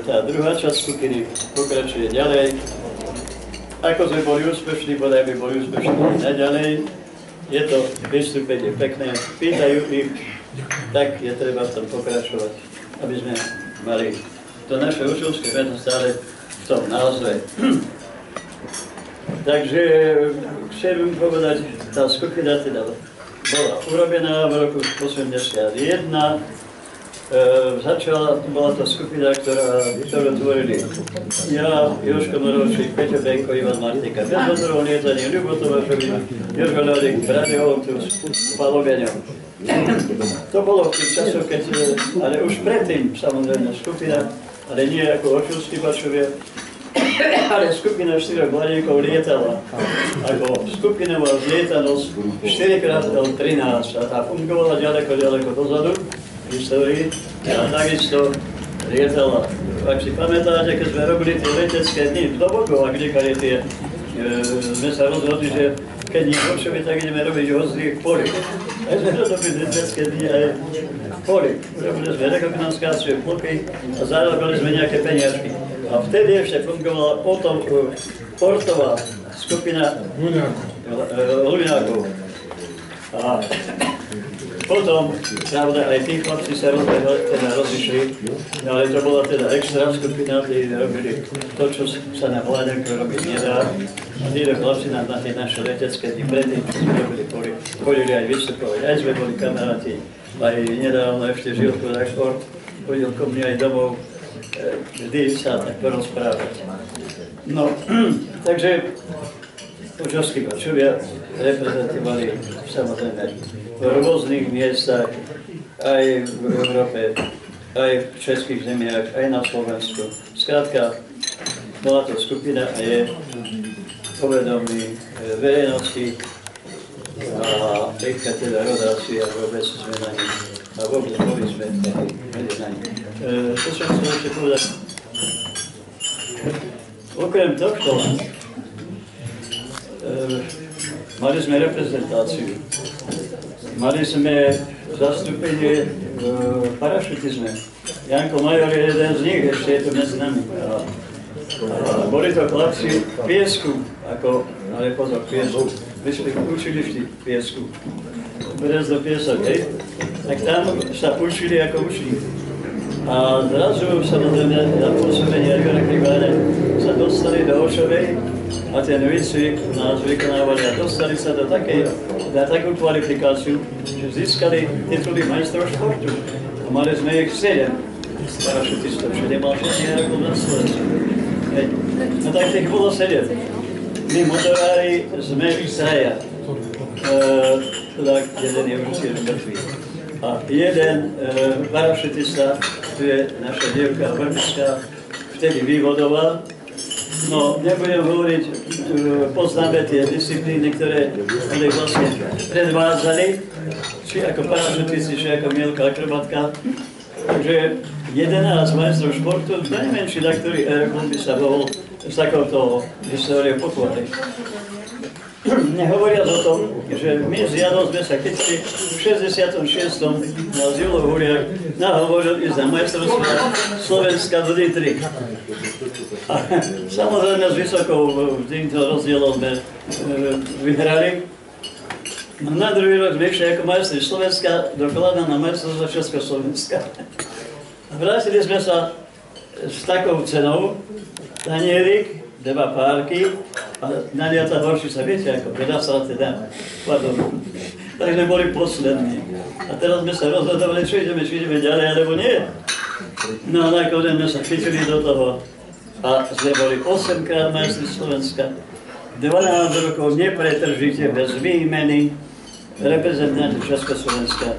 tá druhá časť skupiny pokračuje ďalej. Ako sme boli úspešní, bodaj by boli úspešní naďalej. Je to vystúpenie pekné, pýtajú ich, tak je treba v tom pokračovať, aby sme mali to naše učiteľské meno stále v tom názve. Takže chcem povedať, tá skupina teda bola urobená v roku 1981. Bola to skupina, ktorú tvorili ja, Jožko Morovčík, Peťo Benko, Ivan Martinka, bez motorov lietanie, Ľubo Tomášovi, Jožko Ľadík, Radio Oltus, Palo Beňo. To bolo v tých časoch, ale už predtým samozrejme skupina, ale nie ako očulskí bačovia, ale skupina 4 mladíkov lietala. Ako skupinová zlietanosť 4x13 a tá fungovala ďaleko dozadu v histórii a takisto lietala. Ak si pamätáte, keď sme robili tie letecké dny v Dobogov a kdekade tie, sme sa rozhodli, že keď nie Hočovi, tak ideme robiť hozdry v poli. A sme robili letecké dny aj v poli. Robili sme rekognoskáciu plochy a zarobili sme nejaké peniažky. A vtedy ešte fungovala potom portová skupina Ľuňákov. A potom, pravda, aj tí chlapci sa rozišli, ale to bola teda extra skupina, kde robili to, čo sa na mláďankoch robiť nedá. A títo chlapci nám na tie naše letecké dny predtým, čo sme robili, chodili aj vystupovať, aj sme boli kamaráti. Aj nedávno ešte Žilko Rakor chodil ko mne aj domov, vždy sa tak porozprávať. No, takže Učovskí bačovia reprezentovali samozrejme v rôznych miestach, aj v Európe, aj v českých zemiach, aj na Slovensku. Skrátka, bola to skupina a je povedomí verejnosti a teďka teda rodácia vôbec sme na ní a vôbec boli sme na ní. Čo som chcel ešte povedať? Okrem tohto mali sme reprezentáciu. Mali sme zastúpenie v parašutizme. Janko Major je jeden z nich, ešte je to medzi nami. A boli to chlapci v piesku, ale pozor, piesku. My sme učili vždy v piesku. Brez do piesok, hej? Tak tam sa učili ako učili. A zrazu, samozrejme, na pôsobenie Igora Kriváne sa dostali do Ošovej a ten výcvik nás vykonávali a dostali sa na takú kvalifikáciu, že získali tituly majstrov športu. A mali sme ich 7 parašutistov, že nemal všetkých ako na Slovensku. No tak tých bolo 7. My motorári sme traja. Tak jeden je už tiež mŕtvý. A jeden parašutista, tu je naša dievka Vrbička, vtedy vývodová. No, nebudem hovoriť, poznáme tie disciplíny, ktoré vlastne predvádzali, či ako parašutisti, či ako mielka akrobatka. Takže 11 majstrov športu, najmenší, na ktorý aeroklub by sa mohol z takouto históriou pochváliť. Nehovoriac o tom, že my s Janou sme sa chytili v 66. na Zilov Huliak nahovorili ísť na majstrovstvá Slovenska do Nitry. A samozrejme s vysokou týmto rozdielom sme vyhrali. Na druhý rok sme išli ako majstri Slovenska do Kladna na majstrovstvá Československa. Vrátili sme sa s takou cenou, tanierik, 2 párky a naliata horšica, viete ako, predá sa teda, pardon. Tak sme boli poslední. A teraz sme sa rozhodovali, či ideme ďalej, alebo nie. No a nakoniec sme sa chytili do toho a sme boli 8-krát majstri Slovenska, 12 rokov nepretržite, bez výmeny, reprezentanti Československa.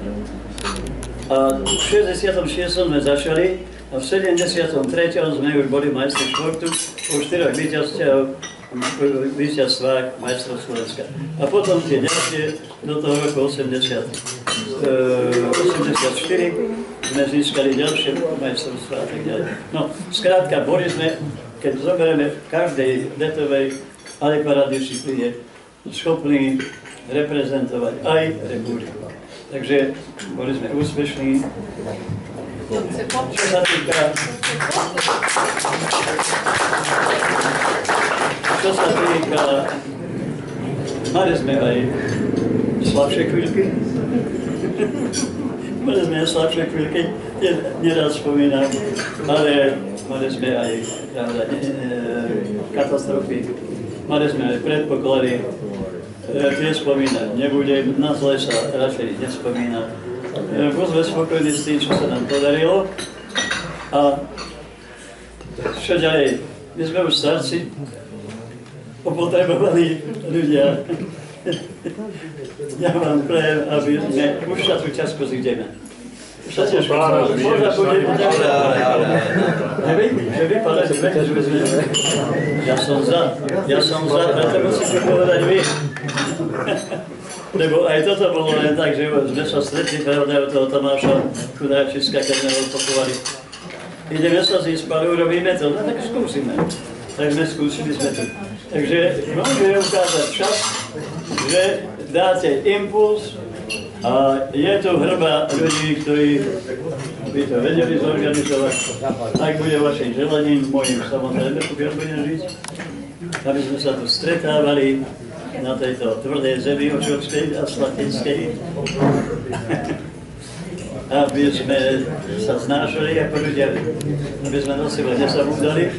A v 66. sme začali a v 73. sme už boli majstri športu po 4 víťazstvách majstrov Slovenska. A potom tie ďalšie do toho roku 84. sme získali ďalšie majstrovstvá a tak ďalej. No, skrátka, boli sme, keď zoberieme v každej letovej ale paradisciplíne, schopní reprezentovať aj republiku. Takže boli sme úspešní. Čo sa týka, mali sme aj slabšie chvíľky. Mali sme aj slabšie chvíľky, neraz spomínam, ale mali sme aj katastrofy, mali sme aj predpoklady, tie spomínať nebudem, na zle sa radšej nespomína. Boli sme spokojní s tým, čo sa nám podarilo a čo ďalej, my sme už starci, opotrebovaní ľudia. Ja vám prajem, aby sme už sa tú ťažkosť ideme. Už sa ťažko možno budeme ďalej. Že vypadá, že ja som za, a to musíte povedať vy. Lebo aj toto bolo len tak, že sme sa stretli, pravda, od toho Tomáša Chudáčiska, keď sme ho pochovali. Ideme sa zísť, ale urobíme to, no tak skúsime. Tak sme skúsili sme to. Takže môžeme ukázať čas, že dáte impuls a je tu hrba ľudí, ktorí by to vedeli zorganizovať. Ak bude vašim želaním, môjim samozrejme, pokiaľ budem žiť, aby sme sa tu stretávali na tejto tvrdej zemi očovskej a slatinskej, aby sme sa znášali ako ľudia, aby sme na seba nezabúdali.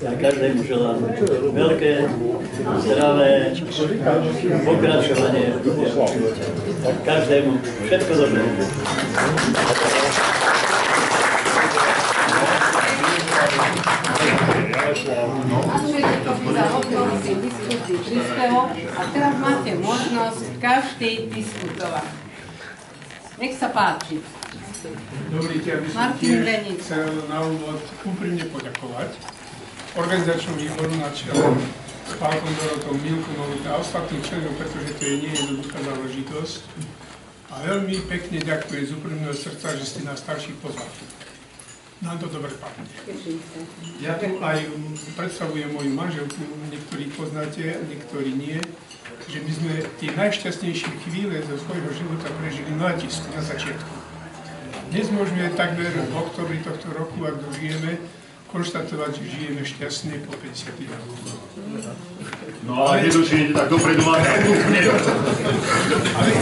A každému želám veľké, zdravé pokračovanie v živote. Každému všetko dobré. A teraz máte možnosť každý diskutovať. Nech sa páči. Dovolíte, aby som tiež chcel na úvod úprimne poďakovať organizačnému výboru na čele s Pálkom Dorotom, Milkou Novotnou a ostatným členom, pretože to nie je jednoduchá záležitosť. A veľmi pekne ďakujem z úprimného srdca, že ste nás starších pozvali. Nám to dobre padne. Ja tu aj predstavujem moju manželku, niektorí poznáte, niektorí nie, že my sme tie najšťastnejšie chvíle zo svojho života prežili na letisku, na začiatku. Dnes môžeme takmer v oktobri tohto roku, ak dožijeme, konštatovať, že žijeme šťastne po 50 rokoch. No ale nedožijete tak dopredu, ale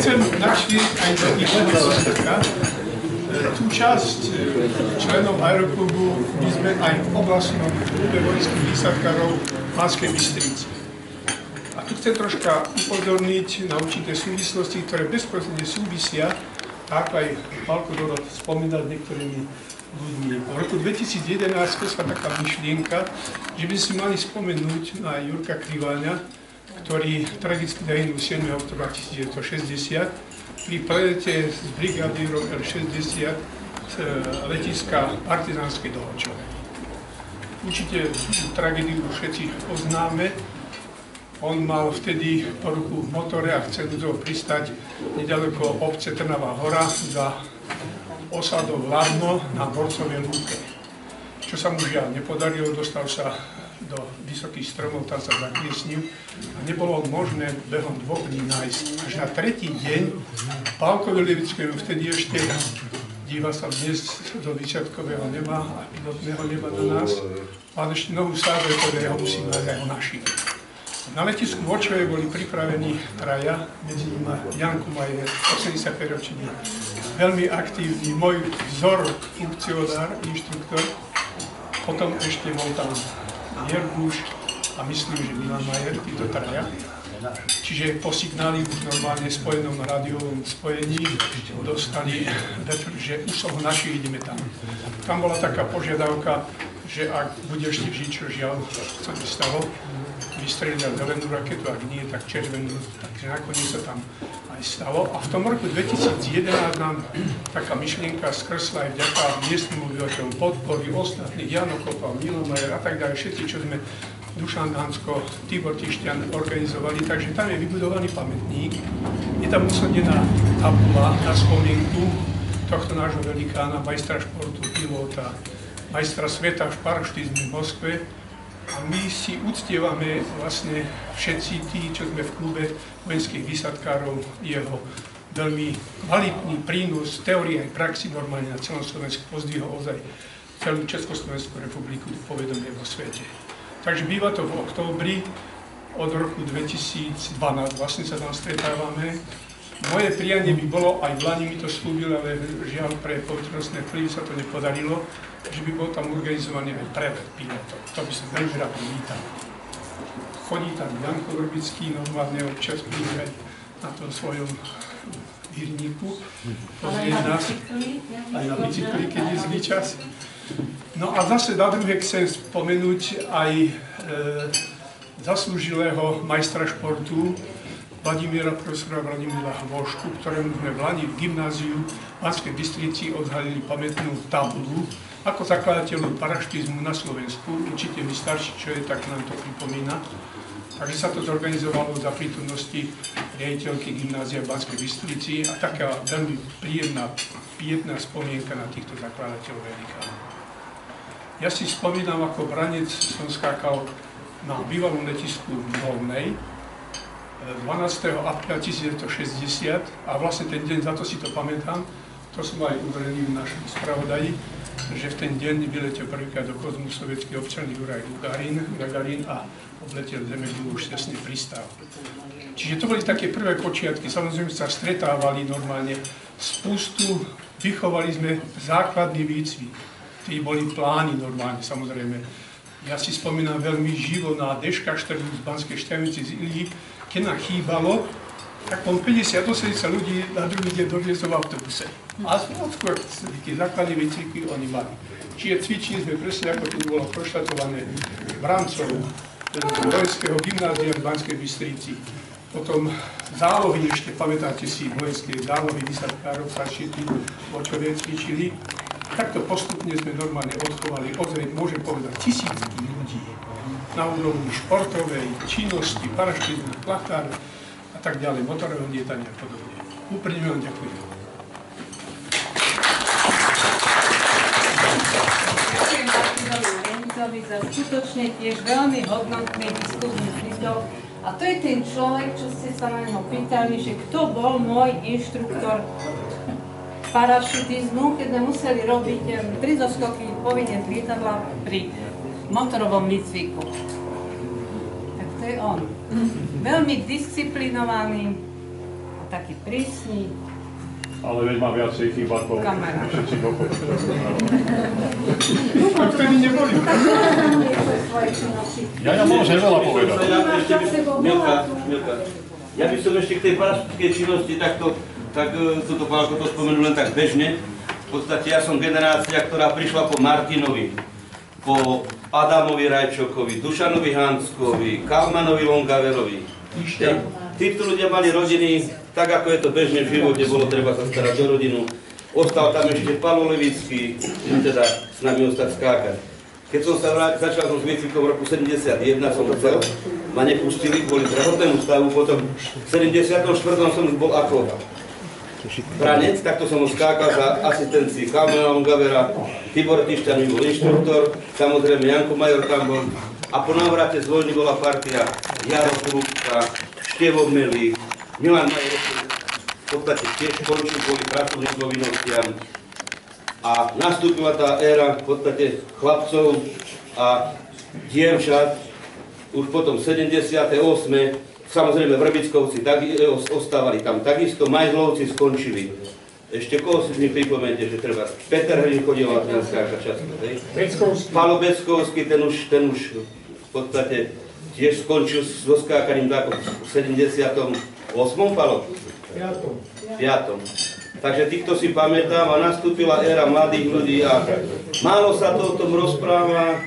chcem načrieť aj do iného tú časť členov aeroklubu my sme aj v oblastnom klube vojenských výsadkárov v Banskej Bystrici. A tu chcem troška upozorniť na určité súvislosti, ktoré bezprostredne súvisia, ako aj Pálko Dorot spomínal niektorými ľuďmi. V roku 2011 sa taká myšlienka, že by si mali spomenúť na Jurka Kriváňa, ktorý tragicky zahynul 7. októbra 1960 pri prelete s brigádierom L-60 z letiska Partizánskej do Hočovej. Určite tú tragédiu všetci poznáme. On mal vtedy poruchu v motore a chcel pristať nedaleko obce Trnavá hora za osadou Hladno na Borcovej lúke. Čo sa mu žiaľ nepodarilo, dostal sa do vysokých stromov, tam sa zakliesnil a nebolo možné behom 2 dní nájsť. Až na 3. deň Pálkovi Levickému, vtedy ešte díva sa dnes do výsadkového neba a pilotného neba do nás, mal ešte novú sáve, ktoré ho musí nájsť aj o naši. Na letisku v Hočovej boli pripravení traja, medzi nimi Jan Kumajer, 85 ročný, veľmi aktívny, môj vzor, funkcionár, inštruktor. Potom ešte bol tam Jerguš a myslím, že Milan Majer, títo traja. Čiže po signáli už normálne spojenom rádiovom spojení dostali, že už som ho naši, ideme tam. Tam bola taká požiadavka, že ak bude ešte žiť, čo žiaľ sa mi stalo, vystrelia zelenú raketu, ak nie, tak červenú, takže nakoniec sa tam aj stalo. A v tom roku 2011 nám taká myšlienka skrsla aj vďaka miestnym obyvateľom podpory, ostatných, Jano Kopal, Milo Majer a tak ďalej, všetci, čo sme Dušan Hansko, Tibor Tišťan organizovali, takže tam je vybudovaný pamätník, je tam usadená tabula na spomienku tohto nášho velikána, majstra športu, pilota, majstra sveta v paraštizmu v Moskve. A my si uctievame vlastne všetci tí, čo sme v klube vojenských výsadkárov, jeho veľmi kvalitný prínos teórie aj praxi normálne na celom Slovensku pozdvihol ozaj celú Československú republiku do povedomia vo svete. Takže býva to v októbri od roku 2012, vlastne sa tam stretávame. Moje prianie by bolo, aj v Lani mi to slúbil, ale žiaľ pre poveternostné vplyvy sa to nepodarilo, že by bol tam organizovaný aj prelet pilotov. To by som veľmi rád vítal. Chodí tam Janko Vrbický, normálne občas príde na tom svojom hírniku, pozrieť nás, aj na bicykli, keď je zlý čas. No a zase na druhé chcem spomenúť aj zaslúžilého majstra športu, profesora Vladimíra Hvošku, ktorému sme v Lani v gymnáziu v Banskej Bystrici odhalili pamätnú tabulu ako zakladateľu paraštizmu na Slovensku. Určite mi starší, čo je, tak nám to pripomína. Takže sa to zorganizovalo za prítomnosti riaditeľky gymnázia v Banskej Bystrici a taká veľmi príjemná spomienka na týchto zakladateľov velikánov. Ja si spomínam, ako branec som skákal na bývalom letisku v Dolnej 12. apríla 1960 a vlastne ten deň, za to si to pamätám, to som aj uvedený v našom spravodaji, že v ten deň vyletel prvýkrát do kozmu sovietský občan Juraj Gagarin a obletel Zeme, kde už tesne pristál. Čiže to boli také prvé počiatky, samozrejme sa stretávali normálne, spustu, vychovali sme základný výcvik, tí boli plány normálne, samozrejme. Ja si spomínam veľmi živo na Deška-4 z Banskej Štiavnice z Ilí, keď nám chýbalo, tak on 50-80 ľudí na druhý deň doviezol v autobuse. A skôr také základné výcviky oni mali. Čiže cvičili sme presne, ako tu bolo konštatované v rámcov vojenského gymnázia v Banskej Bystrici. Potom zálohy, ešte pamätáte si, vojenské zálohy výsadkárov Sašity, Vočovie cvičili. Takto postupne sme normálne odchovali, ozaj môžem povedať, tisícky ľudí na úrovni športovej, činnosti, paraštizmu, plachár a tak ďalej, motorového lietania a podobne. Úprimne vám ďakujem. Ďakujem Martinovi Renzovi za skutočne tiež veľmi hodnotný diskusný prístup. A to je ten človek, čo ste sa na neho pýtali, že kto bol môj inštruktor parašutizmu, keď sme museli robiť 3 zoskoky povinne z lietadla pri motorovom výcviku. Tak to je on. Veľmi disciplinovaný a taký prísny. Ale veď má viacej chýb ako všetci dokopy. A vtedy neboli. Ja môžem veľa povedať. Milka, ja by som ešte k tej parašutickej činnosti takto, tak toto Pálko to spomenul len tak bežne. V podstate ja som generácia, ktorá prišla po Martinovi, po Adamovi Rajčokovi, Dušanovi Hanskovi, Kalmanovi Longaverovi. Títo ľudia mali rodiny, tak ako je to bežne v živote, bolo treba sa starať o rodinu. Ostal tam ešte Palo Levický, teda s nami ostať skákať. Keď som sa začal s výcvikom v roku 71, som chcel, ma nepustili kvôli zdravotnému stavu, potom v 74. som bol ako branec, takto som skákal za asistencii Kalmana Longavera, Tibor Tišťan bol inštruktor, samozrejme Janko Major tam bol a po návrate z vojny bola partia Jaro Krupka, Števo Melík, Milan Majer, v podstate tiež končil kvôli pracovným povinnostiam a nastúpila tá éra v podstate chlapcov a dievčat už potom 78. Samozrejme Vrbickovci ostávali tam takisto, Majzlovci skončili. Ešte koho si mi pripomente, že treba. Peter Hryn chodil na ten skáka často, hej? Palo Beckovský, ten už v podstate tiež skončil so skákaním tak v 78. Palo? 5. Takže týchto si pamätám a nastúpila éra mladých ľudí a málo sa to o tom rozpráva.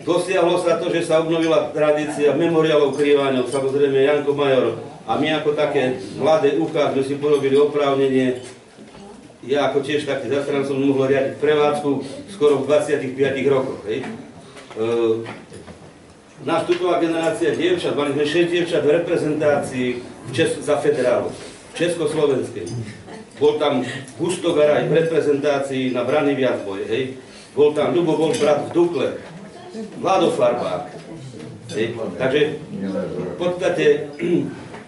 Dosiahlo sa to, že sa obnovila tradícia memoriálov krývaňov, samozrejme Janko Major a my ako také mladé uchá sme si porobili oprávnenie. Ja ako tiež taký zastran som mohol riadiť prevádzku skoro v 25 rokoch. Nastúpila generácia dievčat, mali sme 6 dievčat v reprezentácii za federálov, v Československej. bol tam Gusto Garaj v reprezentácii na Brany viacboje, hej. Bol tam Ľubomír brat v Dukle, Vlado Farbák, hej. Takže v podstate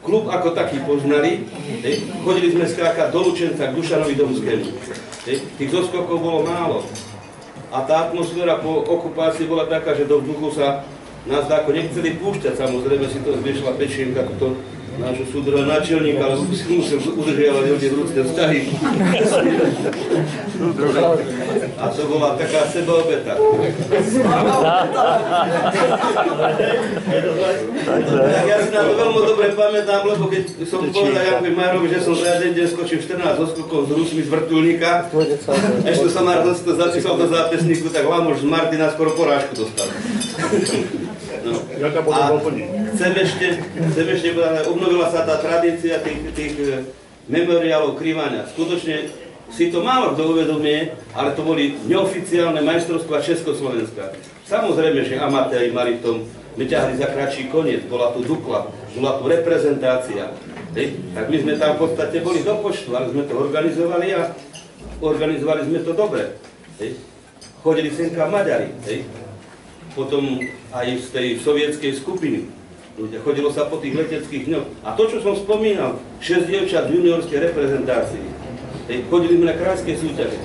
klub ako taký poznali, hej. Chodili sme skákať do Lučenca k Dušanovi Domskému, hej. Tých zoskokov bolo málo. A tá atmosféra po okupácii bola taká, že do vzduchu sa nás ako nechceli púšťať, samozrejme si to zviešila Pečienka, túto nášho súdruha náčelníka, ale si musel udržiavať ľudí vrúcne vzťahy. A to bola taká sebaobeta. Ja si na to veľmi dobre pamätám, lebo keď som povedal Jankovi Majerovi, že som za jeden deň skočil 14 zoskokov s Rusmi z vrtuľníka, ešte som na to zapísal do zápisníku, tak Lamoš z Martina skoro porážku dostal. No. A chcem ešte povedať, obnovila sa tá tradícia tých memoriálov krývania. Skutočne si to málo kto uvedomie, ale to boli neoficiálne majstrovstvá Československa. Samozrejme, že amatéri mali v tom, my ťahli za kratší koniec, bola tu Dukla, bola tu reprezentácia. Tak my sme tam v podstate boli do počtu, ale sme to organizovali a organizovali sme to dobre. Chodili semka Maďari. Potom aj z tej sovietskej skupiny. Chodilo sa po tých leteckých dňoch. A to, čo som spomínal, 6 dievčat v juniorskej reprezentácii. Chodili sme na krajské súťaže.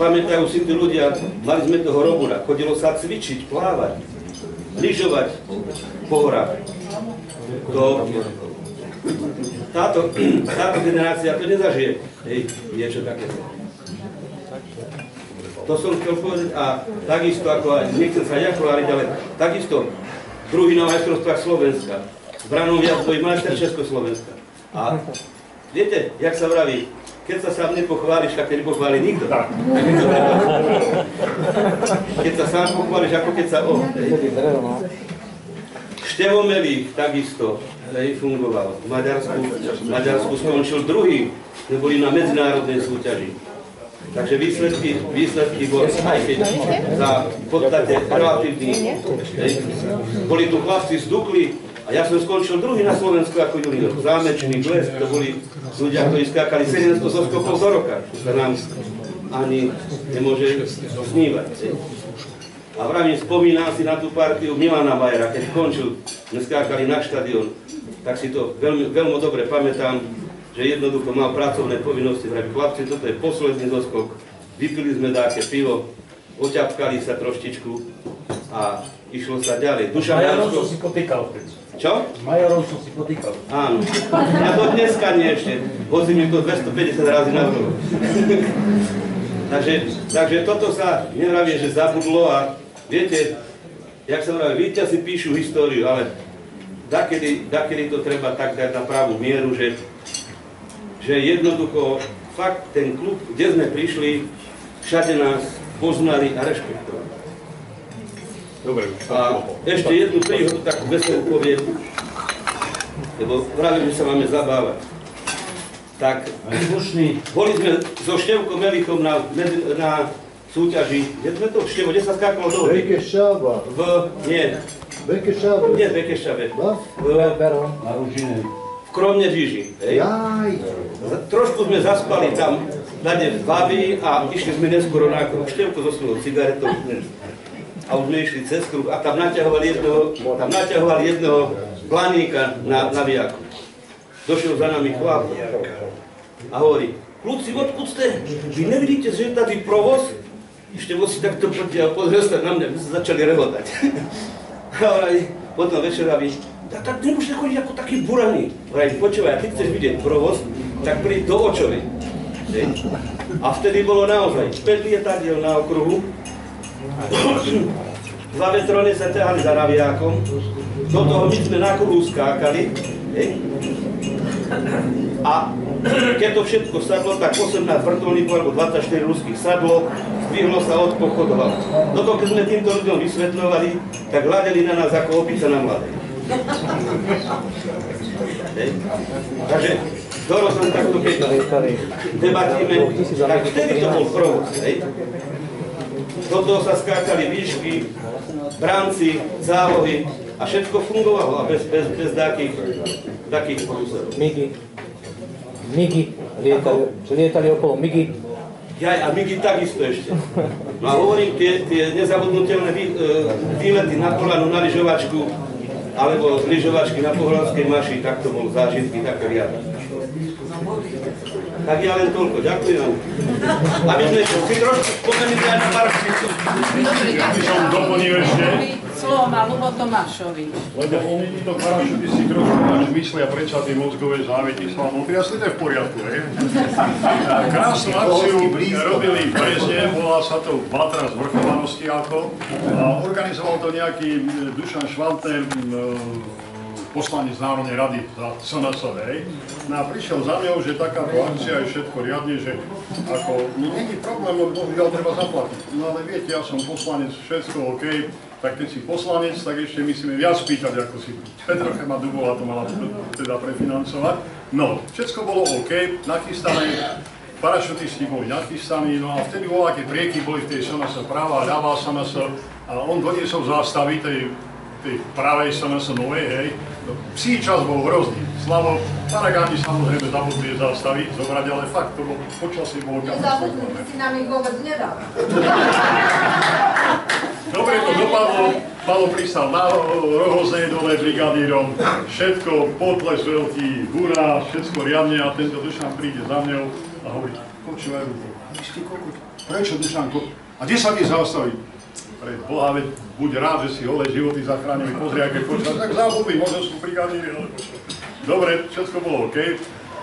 Pamätajú si tí ľudia, mali sme toho Robura. Chodilo sa cvičiť, plávať, lyžovať po horách. Táto generácia to nezažije. Niečo takéto. To som chcel povedať a takisto ako aj, nechcem sa ja chváliť, ale takisto druhý na majstrovstvách Slovenska. S Branou viacboji majster Československa. A viete, jak sa vraví, keď sa sám nepochváliš, tak keď nepochváli nikto. Keď sa sám pochváliš, ako keď sa Števo Melík takisto fungoval. V Maďarsku skončil druhý, sme boli na medzinárodnej súťaži. Takže výsledky boli aj keď za v podstate relatívny. Boli tu chlapci z Dukly a ja som skončil druhý na Slovensku ako junior. Zámečný Blesk, to boli ľudia, ktorí skákali 700 zoskokov do roka. To sa nám ani nemôže snívať. A vravím, spomínam si na tú partiu Milana Majera, keď končil, sme skákali na štadión, tak si to veľmi dobre pamätám, že jednoducho mal pracovné povinnosti, vraví, chlapci, toto je posledný zoskok, vypili sme dáke pivo, oťapkali sa troštičku a išlo sa ďalej. Majorom som si potýkal. Čo? S Majorom som si potýkal. Áno. Ja to dneska nie ešte, vozím mi to 250 razy na to. Takže toto sa nevravie, že zabudlo a viete, jak sa vraví, víťazi píšu históriu, ale dakedy to treba tak dať na pravú mieru, že jednoducho fakt ten klub, kde sme prišli, všade nás poznali a rešpektovali. Dobre. A ešte jednu príhodu takú veselú poviem, lebo vravím, že sa máme zabávať. Tak boli sme so Števkom Melichom na súťaži, kde sa skákalo do hody? Bekešava. Nie. Bekešava. Nie v Bekešave. Na Ružine. V Kromnežiži. Trošku sme zaspali tam nade v Babi a išli sme neskoro na kruh. Števko zosnul cigaretou a už sme išli cez kruh a tam naťahovali jedného planíka na viaku. Došiel za nami chlap a hovorí, kľudci, odkud ste? Vy nevidíte, že je tady provoz? Števo si takto pozrel sa na mňa, my sa začali rehotať. A potom večera vy, tak nemôžete chodiť ako taký buraný. Počúvaj, a ty chceš vidieť provoz, tak príď do Očovej. A vtedy bolo naozaj 5 lietadiel na okruhu, 2 vetrony sa ťahali za navijákom, do toho my sme na kruhu skákali, a keď to všetko sadlo, tak 18 vrtuľníkov alebo 24 ruských sadlo, zdvihlo sa od pochodovalo. Do toho, keď sme týmto ľuďom vysvetľovali, tak hľadeli na nás ako opica na mladej. Takže dorozum takto, keď debatíme, tak vtedy to bol provoz. Do toho sa skákali výšky, bránci, zálohy a všetko fungovalo a bez takých pokusov. Migy lietali okolo Migy. Ja, a Migy takisto ešte. No a hovorím, tie nezabudnutelné výlety na Polanu, na lyžovačku, alebo lyžovačky na Pohronskej Maši, tak to bol zážitky, také riadne. Tak ja len toľko, ďakujem. Aby sme si trošku spomenuli aj na pár vstupov. Ja by som doplnil ešte. Slovo má Ľubo Tomášovič. Lebo oni to parašutisti trošku máš myslia, prečo tie mozgové závety s vami. Jasne, to je v poriadku, hej? Krásnu akciu robili v Brezne, volá sa to Batra zvrchovanosti ako. A organizoval to nejaký Dušan Švantner, poslanec Národnej rady za SNS, hej. No a prišiel za mňou, že takáto akcia je všetko riadne, že ako, nie je problém, lebo bohužiaľ treba zaplatiť. No ale viete, ja som poslanec, všetko OK, tak keď si poslanec, tak ešte musíme viac pýtať, ako si Petrochema Dubola to mala teda prefinancovať. No, všetko bolo OK, nachystané, parašutisti boli nachystaní, no a vtedy bolo, aké prieky boli v tej SNS práva a ľavá SNS a on doniesol zástavy tej pravej SNS novej, hej. Psí čas bol hrozný. Slavo, Paragáni samozrejme zabudli zastaviť, zobrať, ale fakt, to bolo, počasie bolo katastrofálne. Si nám ich vôbec nedal. Dobre to dopadlo, Palo pristal na Rohoznej dole brigadírom, všetko, potles veľký, hurá, všetko riadne a tento Dušan príde za mňou a hovorí, počúvaj, vy ste kokot, prečo Dušanko? A kde sa ti zastaviť? Pre Boha, veď buď rád, že si holé životy zachránili, pozri, aké počas, tak zabudli, možno sú brigadíri, ale dobre, všetko bolo OK.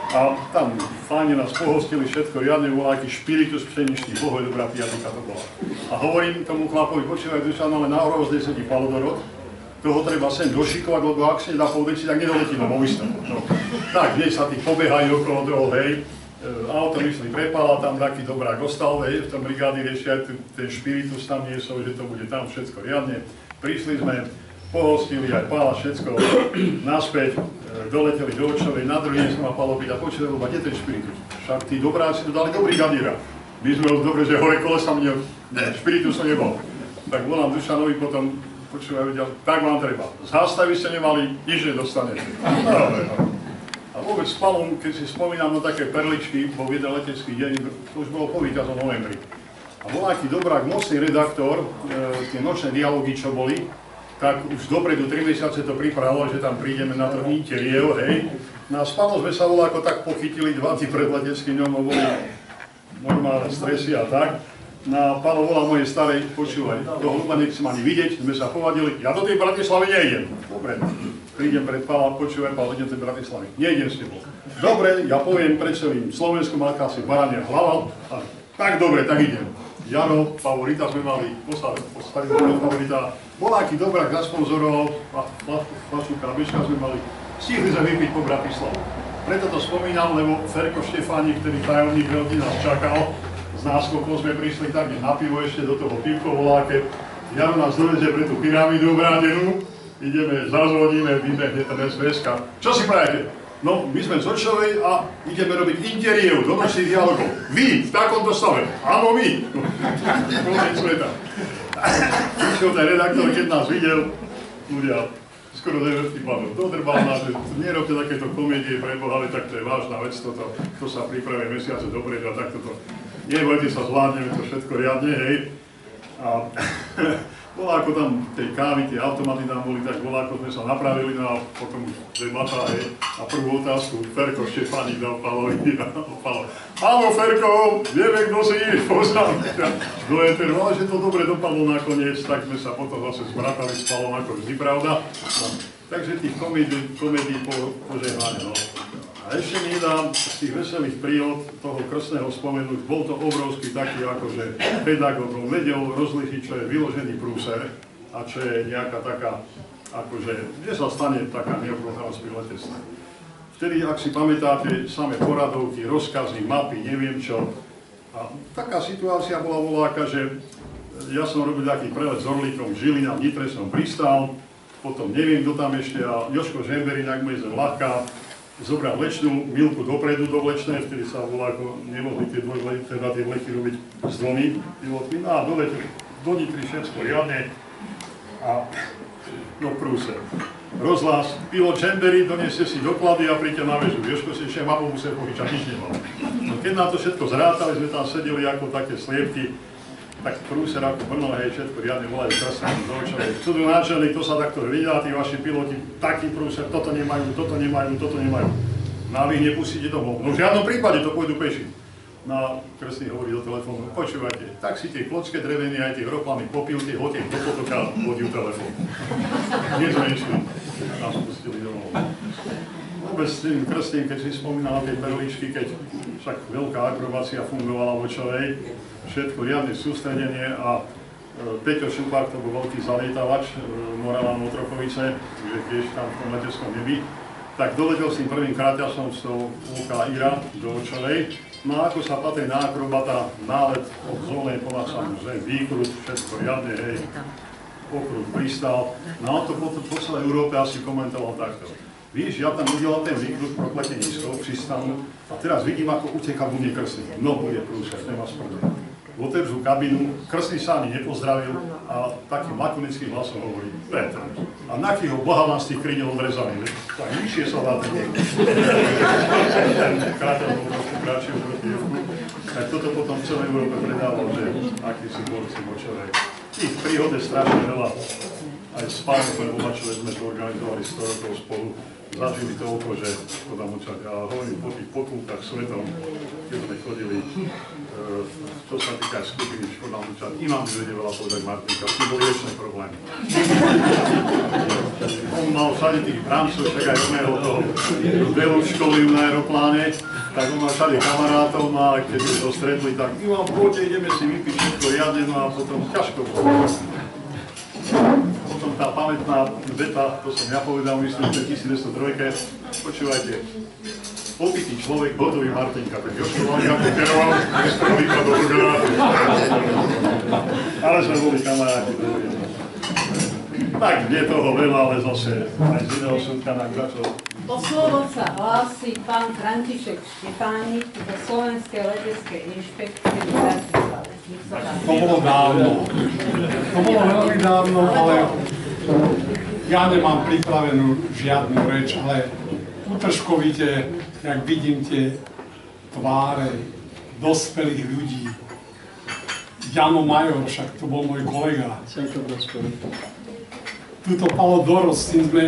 A tam fajne nás pohostili, všetko riadne, bol aký špiritus pšeničný, bohoj, dobrá piatika to bola. A hovorím tomu chlapovi, počúvaj, Dušan, ale na Hroznej sedí Palodorod, toho treba sem došikovať, lebo ak si nedá povedeci, tak nedoletí na Movistar. No. Tak, hneď sa tí pobehajú okolo toho, hej, auto myslí prepala, tam taký dobrák ostal, hej, v tom brigády ešte aj ten špiritus tam niesol, že to bude tam všetko riadne. Prišli sme, pohostili aj Pála, všetko naspäť, doleteli do Očovej, na druhý deň som ma Pálo pýta, počuj, lebo kde ten špiritus? Však tí dobráci to dali do brigadíra. My sme už dobre, že hore kolesa mne, špiritusu nebol. Tak volám Dušanovi potom, počúvaj, tak vám treba. Z Hastavy ste nemali, nič nedostanete. A vôbec s Palom, keď si spomínam na také perličky, bol jeden letecký deň, to už bolo po víťazom novembri. A bol aký dobrák, mocný redaktor, tie nočné dialógy, čo boli, tak už dopredu 3 mesiace to pripravilo, že tam prídeme na to interiev, hej. No a s Palom sme sa ako tak pochytili 2 dní pred leteckým dňom, boli normálne stresy a tak. No a Palo volal mojej starej, počúvaj, toho ľuba nechcem ani vidieť, sme sa povadili, ja do tej Bratislavy nejdem. Dobre, prídem pred Pala, počúvaj, Palo, idem do tej Bratislavy, nejdem s tebou. Dobre, ja poviem pred celým Slovenskom, aká si barania hlava, a tak dobre, tak idem. Jaro, favorita sme mali, postavili favorita, bol aký dobrák zasponzoroval, a flašu krabička sme mali, stihli sme vypiť po Bratislavu. Preto to spomínam, lebo Ferko Štefánik, ktorý tajomník veľký nás čakal, s náskokov sme prišli tak na pivo ešte do toho pivko voláke. Jaro nás dovedzie pre tú pyramídu obrádenú, ideme, zazvoníme, vybehne ten SBS-ka. Čo si prajete? No, my sme z Očovej a ideme robiť interiér do našich dialogov. Vy, v takomto stave. Áno, my. Konec sveta. Prišiel ten redaktor, keď nás videl, ľudia, skoro 9 padol. Dodrbal nás, že nerobte takéto komédie pre Boha, ale tak to je vážna vec, to sa pripravuje mesiace dopredu a takto to. Nebojte sa, zvládneme to všetko riadne, hej. A bola ako tam tej kávy, tie automaty tam boli, tak bola ako sme sa napravili, no a potom už debata, hej. A prvú otázku Ferko Štefánik dal Palovi. Áno, Ferko, vieme, kto si, poznám ťa. Do éteru, ale že to dobre dopadlo nakoniec, tak sme sa potom zase zbratali s Palom, ako vždy, pravda. No, takže tých komédií požehnane, no. A ešte mi dám z tých veselých príhod toho krstného spomenúť, bol to obrovský taký akože pedagóg, on vedel rozlišiť, čo je vyložený prúser a čo je nejaká taká, akože, kde sa stane taká neobrochnosť pri letectve. Vtedy, ak si pamätáte, samé poradovky, rozkazy, mapy, neviem čo. A taká situácia bola voláka, že ja som robil taký prelet s Orlíkom, Žilina, v Nitre som pristal, potom neviem, kto tam ešte, a Jožko Žemberin, ak mu je zem ľahká, zobral vlečnú milku dopredu do vlečnej, vtedy sa volá, ako nemohli tie vleky robiť s 2 pilotmi. No a doleteli do Nitry všetko riadne a no prúser. rozhlas, pilot Chambery, doneste si doklady a príďte na väžu. Jožko si ešte mapu musel požičať, nič nemal. No keď nám to všetko zrátali, sme tam sedeli ako také sliepky, tak prúser ako Brno, hej, všetko riadne volajú krásne do očovej. Cudu náčelník, to sa takto vidá, tí vaši piloti, taký prúser, toto nemajú, toto nemajú, toto nemajú. No a vy ich nepustíte domov. No v žiadnom prípade to pôjdu peši. No krstný hovorí do telefónu, počúvajte, tak si tie klocké dreveny aj tie hroplany popílte, hoďte do potoka, hodil telefón. Nie to nešli, nás pustili domov. Vôbec s tým krstným, keď si spomínal na tej perličky, keď však veľká akrobácia fungovala v Očovej, všetko riadne sústredenie a Peťo Šupák, to bol veľký zalietavač, Morelán Otrokovice, že tiež tam v tom leteckom nebi, tak doletel s tým prvým kraťasom z toho Luka Ira do Očovej. No a ako sa patrí na akrobata, nálet od zónej pola samozrejme, výkrut, všetko riadne, hej, okrut, pristal. No a to potom po celej Európe asi komentoval takto. Víš, ja tam udelal ten výkrut prokletne nízko, pristanu a teraz vidím, ako uteká bu mne krstný. No bude prúser, nemá sprde. Otevřu kabinu, krstný sa ani nepozdravil a takým lakonickým hlasom hovorí Petr. A nakýho Boha vám z tých kryniel odrezaný, tak nižšie sa dá ten kráťal bol trošku kratšie oproti Jevku. Tak toto potom v celej Európe predával, že akí sú borci Močovej. Ich príhode strašne veľa. Aj s pánom Obačové sme to organizovali 100 rokov spolu. Zažili toľko, že škoda močať. A hovorím po tých pokultách svetom, keď sme chodili, čo sa týka skupiny škoda močať, Ivan by vedel veľa povedať Martinka, s tým boli väčšie problémy. On mal všade tých bramcov, však aj oného toho Belu školy na aeropláne, tak on mal všade kamarátov, no a keď to stretli, tak Ivan, poďte, ideme si vypiť všetko riadne, no a potom ťažko bolo. Potom tá pamätná veta, to som ja povedal, myslím, že 1903, počúvajte, opitý človek, hotový Martinka, tak Jožko Valka pokeroval, bez prvýka do organátu. Ale sme boli kamaráti. Tak, je toho veľa, ale zase aj z iného súdka nám začal. O slovo sa hlási pán František Štefánik zo Slovenskej leteckej inšpekcie v Bratislave. To bolo dávno. To bolo veľmi dávno, ale ja nemám pripravenú žiadnu reč, ale utržkovite, jak vidím tie tváre dospelých ľudí. Jano Major, však to bol môj kolega. Tuto Palo Doros, s tým sme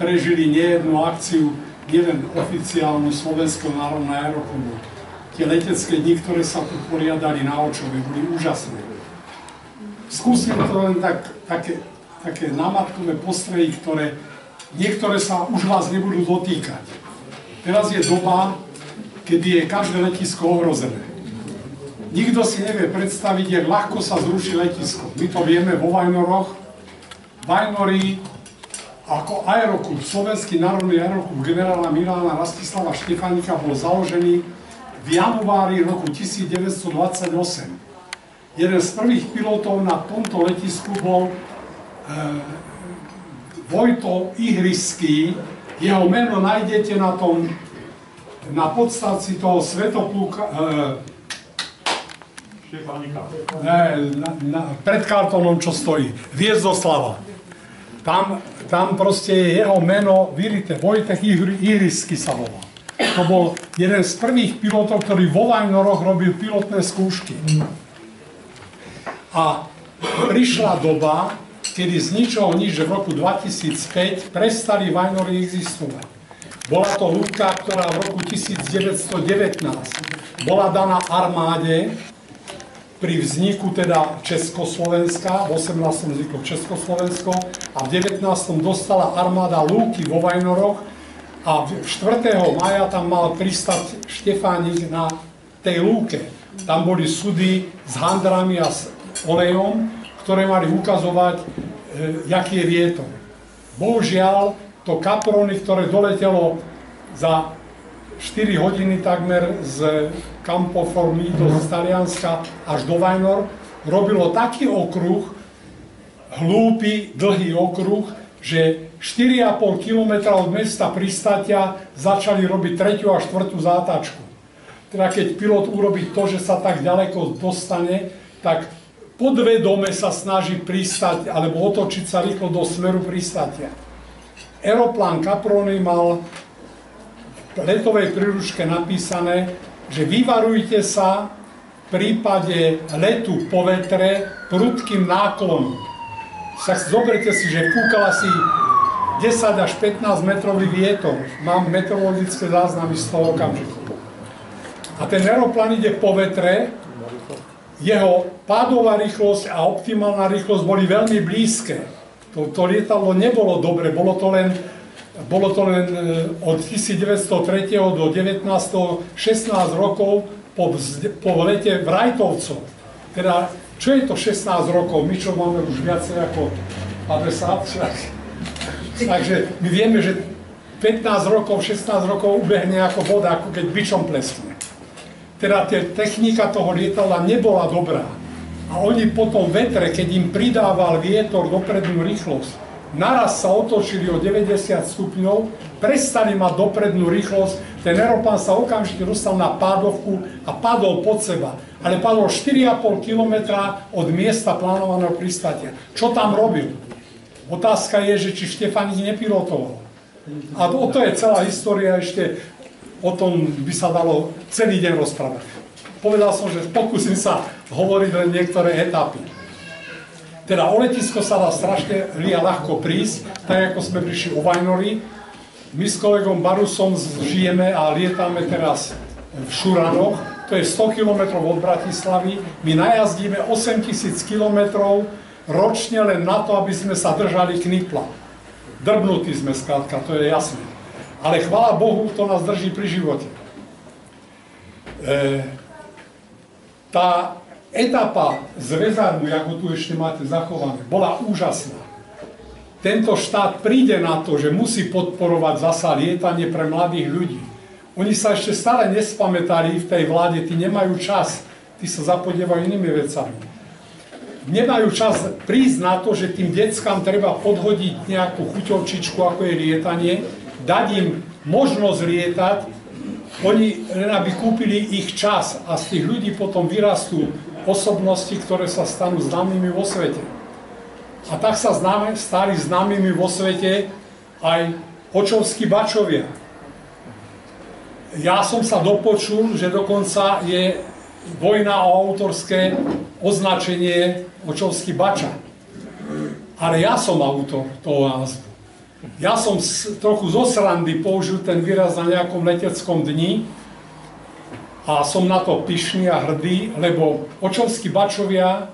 prežili nejednú akciu, nielen oficiálnu Slovenského národného aeroklubu. Tie letecké dni, ktoré sa tu poriadali na Očove, boli úžasné. Skúsim to len také námatkové postrehy, ktoré niektoré sa už vás nebudú dotýkať. Teraz je doba, kedy je každé letisko ohrozené. Nikto si nevie predstaviť, jak ľahko sa zruší letisko. My to vieme vo Vajnoroch. Vajnory ako aeroklub, Slovenský národný aeroklub generála Milána Rastislava Štefánika bol založený v januári roku 1928. Jeden z prvých pilotov na tomto letisku bol Vojto Ihriský. Jeho meno nájdete na podstavci toho Svetopluka, pred kartónom, čo stojí, Hviezdoslava. Tam proste je jeho meno vyrité, Vojtech Ihriský sa volá. To bol jeden z prvých pilotov, ktorý vo Vajnoroch robil pilotné skúšky. A prišla doba, kedy z ničoho nič v roku 2005 prestali Vajnory existovať. Bola to lúka, ktorá v roku 1919 bola daná armáde pri vzniku teda Československa, v 18. vzniklo Československo a v 19. dostala armáda lúky vo Vajnoroch a 4. mája tam mal pristať Štefánik na tej lúke. Tam boli sudy s handrami a s olejom, ktoré mali ukazovať, jaký je vietor. Bohužiaľ, to Caproni, ktoré doletelo za 4 hodiny takmer z Campo Formido z Talianska až do Vajnor, robilo taký okruh, hlúpy, dlhý okruh, že 4,5 km od mesta pristátia začali robiť 3. a 4. zátačku. Teda keď pilot urobí to, že sa tak ďaleko dostane, tak podvedome sa snaží pristať alebo otočiť sa rýchlo do smeru pristátia. aeroplán Caproni mal v letovej príručke napísané, že vyvarujte sa v prípade letu po vetre prudkým náklonom. Zoberte si, že fúkala si 10 až 15 metrový vietor. Mám meteorologické záznamy z toho okamžiku. A ten aeroplán ide po vetre, jeho pádová rýchlosť a optimálna rýchlosť boli veľmi blízke. To lietadlo nebolo dobre, bolo to len od 1903. do 19. 16 rokov po lete Wrightovcov. Teda, čo je to 16 rokov? My čo máme už viacej ako adresát. Takže my vieme, že 15 rokov, 16 rokov ubehne ako voda, ako keď bičom pleskne. Teda technika toho lietadla nebola dobrá. A oni po tom vetre, keď im pridával vietor doprednú rýchlosť, naraz sa otočili o 90 stupňov, prestali mať doprednú rýchlosť, ten aeroplán sa okamžite dostal na pádovku a padol pod seba. Ale padol 4,5 km od miesta plánovaného pristátia. Čo tam robil? Otázka je, že či Štefan ich nepilotoval. A to je celá história, ešte o tom by sa dalo celý deň rozprávať. Povedal som, že pokúsim sa hovoriť len niektoré etapy. Teda o letisko sa dá strašne ľahko prísť, tak ako sme prišli o Vajnori. My s kolegom Barusom žijeme a lietame teraz v Šuranoch, to je 100 km od Bratislavy. My najazdíme 8000 km ročne len na to, aby sme sa držali knipla. Drbnutí sme skrátka, to je jasné. Ale chvála Bohu, to nás drží pri živote. Tá etapa z Rezarmu, ako tu ešte máte zachované, bola úžasná. Tento štát príde na to, že musí podporovať zasa lietanie pre mladých ľudí. Oni sa ešte stále nespamätali v tej vláde, tí nemajú čas, tí sa zapodievajú inými vecami. Nemajú čas prísť na to, že tým deckám treba podhodiť nejakú chuťovčičku, ako je lietanie, dať im možnosť lietať, oni len aby kúpili ich čas a z tých ľudí potom vyrastú osobnosti, ktoré sa stanú známymi vo svete. A tak sa stali známymi vo svete aj očovskí bačovia. Ja som sa dopočul, že dokonca je vojna o autorské označenie očovský bača. Ale ja som autor toho názvu. Ja som trochu zo srandy použil ten výraz na nejakom leteckom dni a som na to pyšný a hrdý, lebo očovskí bačovia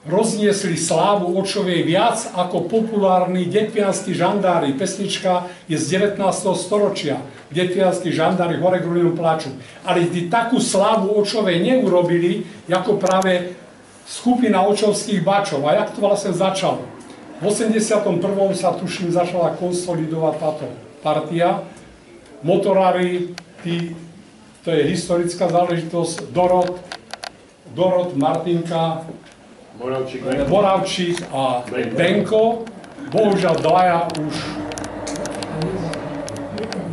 rozniesli slávu Očovej viac ako populárni detvianskí žandári. Pesnička je z 19. storočia. Detvianskí žandári hore Grulinom plačú. Ale takú slávu Očovej neurobili, ako práve skupina očovských bačov. A jak to vlastne začalo? V 81. sa tuším začala konsolidovať táto partia. Motorári, to je historická záležitosť, Dorot, Martinka, Moravčík a Benko. Bohužiaľ dvaja už,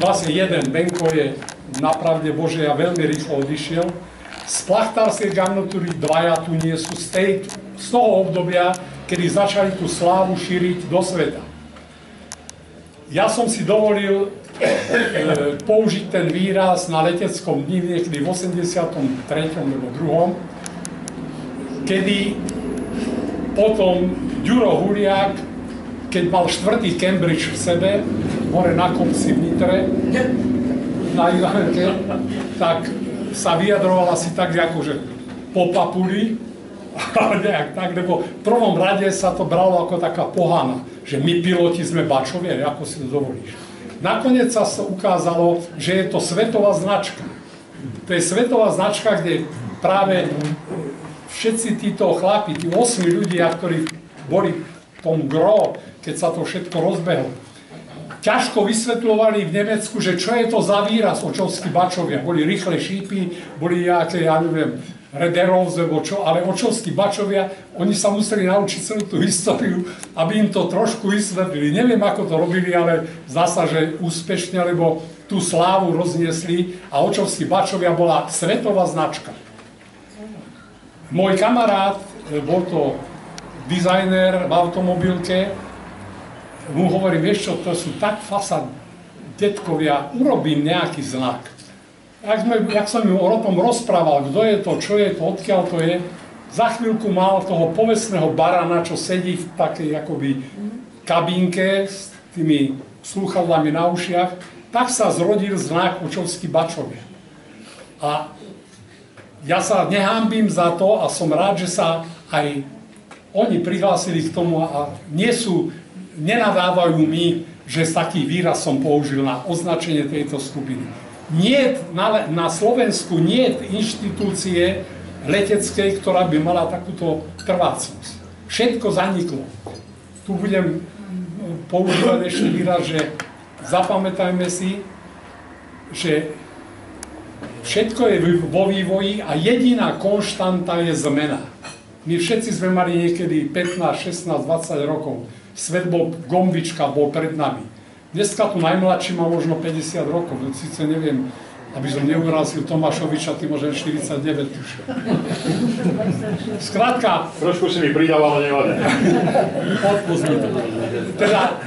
vlastne jeden, Benko je napravde Bože a veľmi rýchlo odišiel. Z plachtárskej garnitúry dvaja tu nie sú z toho obdobia, kedy začali tú slávu šíriť do sveta. Ja som si dovolil použiť ten výraz na leteckom dni niekedy v 83. alebo 2. kedy potom Ďuro Huliak, keď mal 4. Cambridge v sebe, hore na kopci v Nitre, na Ivanke, tak sa vyjadroval asi tak, akože po papuli, ale nejak tak, lebo v prvom rade sa to bralo ako taká pohana, že my piloti sme bačovia, ako si to dovolíš. Nakoniec sa ukázalo, že je to svetová značka. To je svetová značka, kde práve všetci títo chlapi, tí 8 ľudia, ktorí boli v tom gro, keď sa to všetko rozbehlo, ťažko vysvetľovali v Nemecku, že čo je to za výraz očovskí bačovia. Boli rýchle šípy, boli nejaké, ja neviem, Rederovs, alebo čo, ale očovskí bačovia, oni sa museli naučiť celú tú históriu, aby im to trošku vysvetlili. Neviem, ako to robili, ale zdá sa, že úspešne, lebo tú slávu rozniesli a očovskí bačovia bola svetová značka. Môj kamarát, bol to dizajner v automobilke, mu hovorím, vieš čo, to sú tak fasad detkovia, urobím nejaký znak. Jak som mu o tom rozprával, kto je to, čo je to, odkiaľ to je, za chvíľku mal toho povestného barana, čo sedí v takej akoby kabínke s tými slúchadlami na ušiach, tak sa zrodil znak Očovskí Bačovia. A ja sa nehanbím za to a som rád, že sa aj oni prihlásili k tomu a nenadávajú mi, že taký výraz som použil na označenie tejto skupiny. Na Slovensku nie je inštitúcie leteckej, ktorá by mala takúto trvácnosť. Všetko zaniklo. Tu budem používať ešte výraz, že zapamätajme si, že všetko je vo vývoji a jediná konštanta je zmena. My všetci sme mali niekedy 15, 16, 20 rokov. Svet bol, gombička bol pred nami. Dneska tu najmladší má možno 50 rokov. Sice neviem, aby som neurazil Tomášoviča, ty možno 49 už. Skrátka... Trošku si mi pridal, ale nevadí. Odpozmi to. Teda,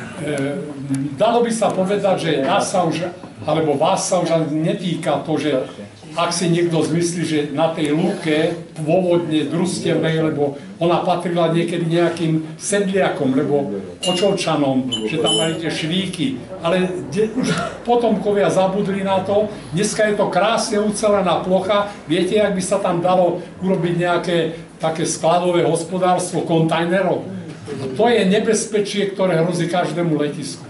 dalo by sa povedať, že nás sa už, alebo vás sa už netýka to, že ak si niekto zmyslí, že na tej lúke pôvodne družstevnej, lebo ona patrila niekedy nejakým sedliakom, lebo Očovčanom, že tam mali tie švíky, ale už potomkovia zabudli na to. Dneska je to krásne ucelená plocha, viete, jak by sa tam dalo urobiť nejaké také skladové hospodárstvo kontajnerov. To je nebezpečie, ktoré hrozí každému letisku.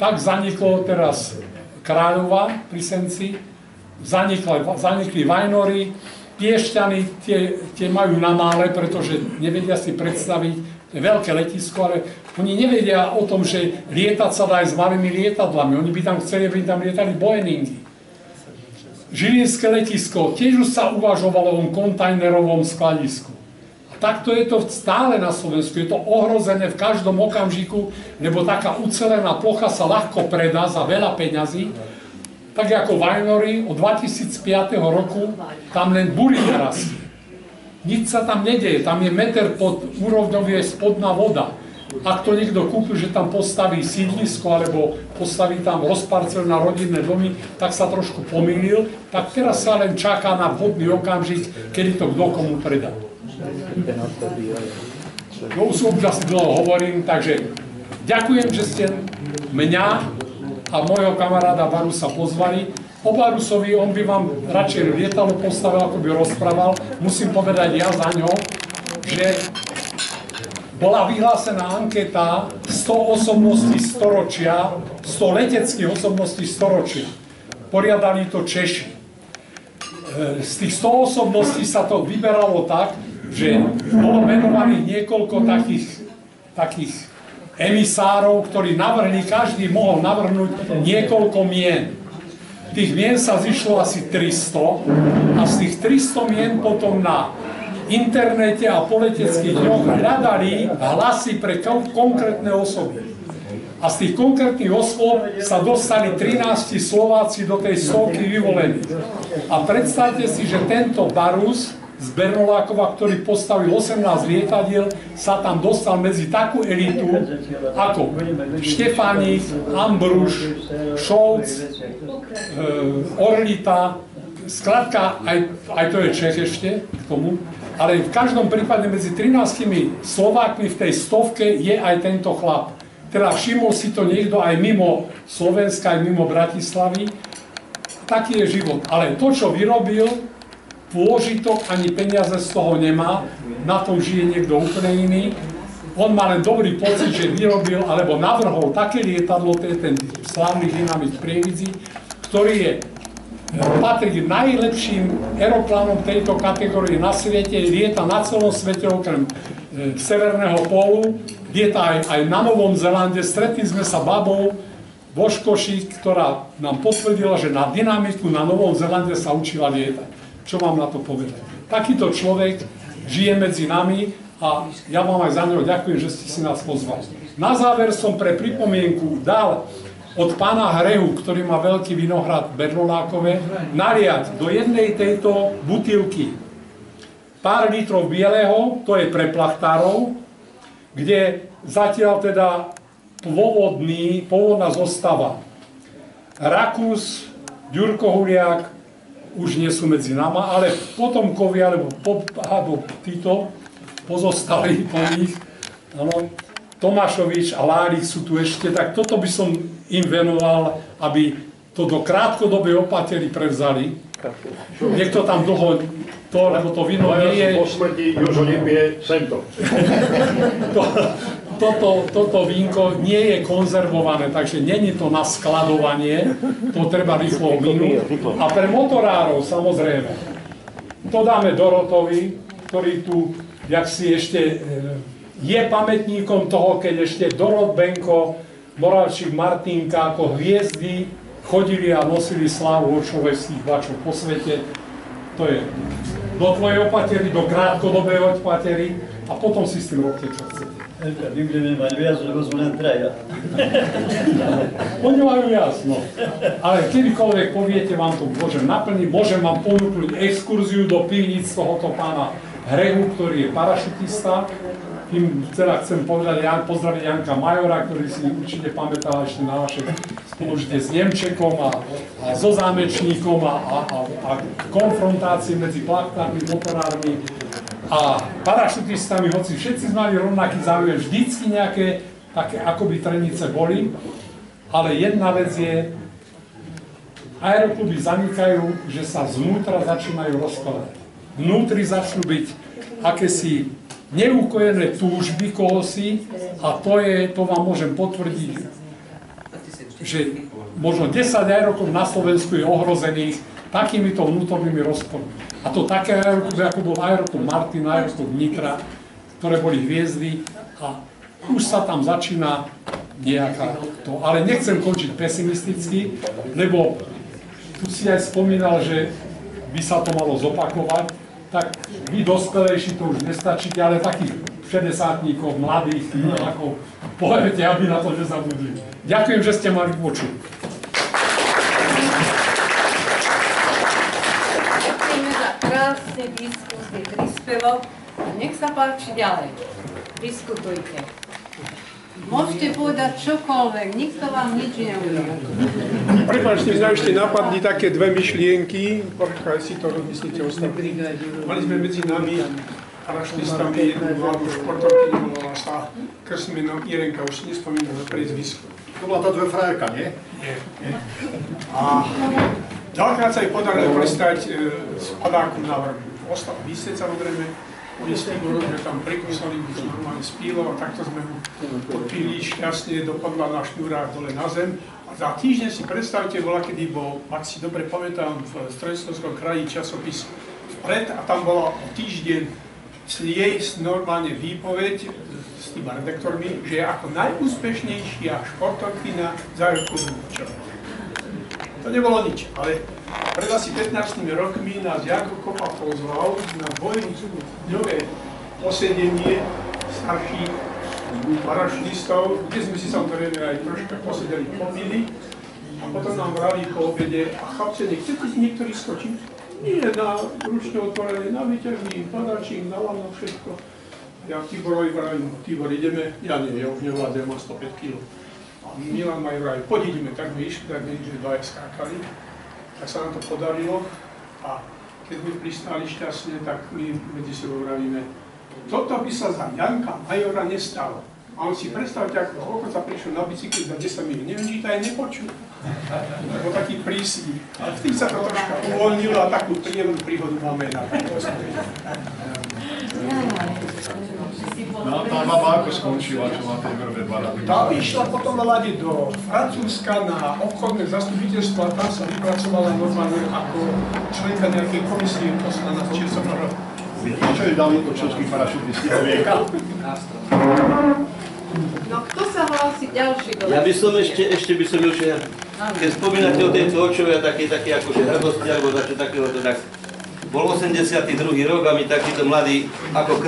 Tak zaniklo teraz Kráľova pri Senci, zanikli Vajnory, Piešťany, tie majú na mále, pretože nevedia si predstaviť, to je veľké letisko, ale oni nevedia o tom, že lietať sa dá aj s malými lietadlami. Oni by tam chceli, aby tam lietali Boeingy. Žilinské letisko, tiež už sa uvažovalo o kontajnerovom skladisku. A takto je to stále na Slovensku. Je to ohrozené v každom okamžiku, lebo taká ucelená plocha sa ľahko predá za veľa peňazí. Tak ako Vajnory od 2005 roku, tam len burina rastie. Nič sa tam nedeje, tam je meter pod úrovňou je spodná voda. Ak to niekto kúpil, že tam postaví sídlisko alebo postaví tam rozparcel na rodinné domy, tak sa trošku pomýlil, tak teraz sa len čaká na vhodný okamžik, kedy to kto komu predá. No už asi dlho hovorím, takže ďakujem, že ste mňa a môjho kamaráda Barusa pozvali. O Barusovi, on by vám radšej lietadlo postavil, ako by rozprával. Musím povedať ja za ňo, že bola vyhlásená anketa 100 osobností storočia, 100 leteckých osobností storočia. Poriadali to Češi. Z tých 100 osobností sa to vyberalo tak, že bolo menovaných niekoľko takých emisárov, ktorí navrhli, každý mohol navrhnúť niekoľko mien. Tých mien sa zišlo asi 300 a z tých 300 mien potom na internete a po leteckých dňoch hľadali hlasy pre konkrétne osoby. A z tých konkrétnych osôb sa dostali 13 Slováci do tej stovky vyvolených. A predstavte si, že tento Barus z Bernolákova, ktorý postavil 18 lietadiel, sa tam dostal medzi takú elitu ako Štefánik, Ambruš, Šolc, Orlita, skrátka, aj to je Čech ešte k tomu, ale v každom prípade medzi 13 Slovákmi v tej stovke je aj tento chlap. Teda všimol si to niekto aj mimo Slovenska, aj mimo Bratislavy. Taký je život. Ale to, čo vyrobil, pôžitok ani peniaze z toho nemá, na tom žije niekto úplne iný. On má len dobrý pocit, že vyrobil alebo navrhol také lietadlo, to je ten slávny Dynamit Prievidzi, ktorý patrí k najlepším aeroplánom tejto kategórie na svete, lieta na celom svete okrem Severného pólu, lieta aj na Novom Zélande. Stretli sme sa babou vo Škoši, ktorá nám potvrdila, že na dynamiku na Novom Zélande sa učila lietať. Čo mám na to povedať? Takýto človek žije medzi nami a ja vám aj za neho ďakujem, že ste si nás pozvali. Na záver som pre pripomienku dal od pána Hrehu, ktorý má veľký vinohrad Bernolákove, naliať do jednej tejto butilky pár litrov bieleho, to je pre plachtárov, kde zatiaľ teda pôvodná zostava. Rakus, Ďurko Huliak už nie sú medzi nama, ale potomkovia, alebo títo pozostali po nich, áno, Tomášovič a Lárik sú tu ešte, tak toto by som im venoval, aby to do krátkodobej opatery prevzali. Niekto tam dlho to, lebo to víno nie je... Po smrti Jožo nepije sem to. Toto vínko nie je konzervované, takže není to na skladovanie, to treba rýchlo minúť. A pre motorárov, samozrejme, to dáme Dorotovi, ktorý tu, jak si ešte je pamätníkom toho, keď ešte Dorot Benko, Moravčík, Martinka ako hviezdy chodili a nosili slávu oršovských bačov po svete. To je do tvojej opatery, do krátkodobej opatery a potom si s tým robte, čo chcete. My budeme mať viac, lebo sme len traja. Oni majú jasno. Ale kedykoľvek poviete, vám to môžem naplniť, môžem vám ponúknuť exkurziu do pivníc tohoto pána Hrehu, ktorý je parašutista. Tým teda chcem pozdraviť Janka Majora, ktorý si určite pamätá ešte na vaše spolužitie s Nemčekom a so zámečníkom a konfrontácie medzi plachtármi, motorármi a parašutistami, hoci všetci mali rovnaký záujem, vždycky nejaké také akoby trenice boli, ale jedna vec je, aerokluby zanikajú, že sa znútra začínajú rozkladať. Vnútri začnú byť akési neukojené túžby kohosi a to vám môžem potvrdiť, že možno 10 aeroklub na Slovensku je ohrozených takýmito vnútornými rozpormi. A to také aerokluby, ako bol aeroklub Martin, aeroklub Nitra, ktoré boli hviezdy a už sa tam začína nejaká to. Ale nechcem končiť pesimisticky, lebo tu si aj spomínal, že by sa to malo zopakovať, tak vy dospelejší to už nestačíte, ale takých 60-tníkov, mladých, ako poviete, aby na to nezabudli. Ďakujem, že ste mali počuť. Ďakujeme za krásny diskusný príspevok a nech sa páči ďalej. Diskutujte. Môžete povedať čokoľvek, nikto vám nič neuvedie. Prepáčte, mňa ešte napadli také dve myšlienky, pokiaľ si to rozmyslíte ostatní. Mali sme medzi nami parašutistami jednu mladú športovkyňu, volala sa krstmenom Irenka, už si nespomínam na priezvisko. To bola tá dve frajerka, nie? Nie. A veľakrát sa jej podarilo prestať s padákom na vrbu. Ostal vysieť, samozrejme. Oni s tým urobili, že tam prikusali, už normálne spílo a takto sme ho podpili, šťastne dopadla na šňúrách dole na zem. A za týždeň si predstavte, bola, kedy bol, ak si dobre pamätám, v Stredoslovenskom kraji časopis Vpred a tam bola o týždeň jej normálne výpoveď s tými redaktormi, že je ako najúspešnejšia športovkyňa za roku Vúčova. To nebolo nič, ale pred asi 15 rokmi nás Janko Kopa pozval na dvojňové posedenie starších parašutistov, kde sme si samozrejme aj troška posedeli, popili a potom nám vrali po obede a chlapce, nechcete si niektorý skočiť? Nie, na ručne otvorené, na výťažný, padáčik, na lano, všetko. Ja Tiborovi vravím, Tibor, ideme? Ja nie, ja už nevládzem, mám 105 kg. A Milan majú vraj, poď ideme, tak sme išli, tak že dvaja skákali. Tak sa nám to podarilo a keď sme pristáli šťastne, tak my medzi sebou vravíme, toto by sa za Janka Majora nestalo. A on si predstavte, ako sa prišiel na bicykli za 10 minút, neviem, či to aj nepočul. To bol taký prísľub. A vtedy sa to troška uvoľnilo a takú príjemnú príhodu máme na No tá baba ako skončila, čo má tej vrbe 2 roky? Tá išla potom na lade do Francúzska na obchodné zastupiteľstvo a tam sa vypracovala normálne ako členka nejakej komisie poslaná z Čiersoprava. Viete, čo je dali to český parašutisti do vieka? No kto sa hlási ďalší? Ja by som ešte by som išiel, keď spomínate o tej Tvočovej a také akože hrdosti alebo dačo takéhoto, tak bol 82. rok a my takíto mladí, ako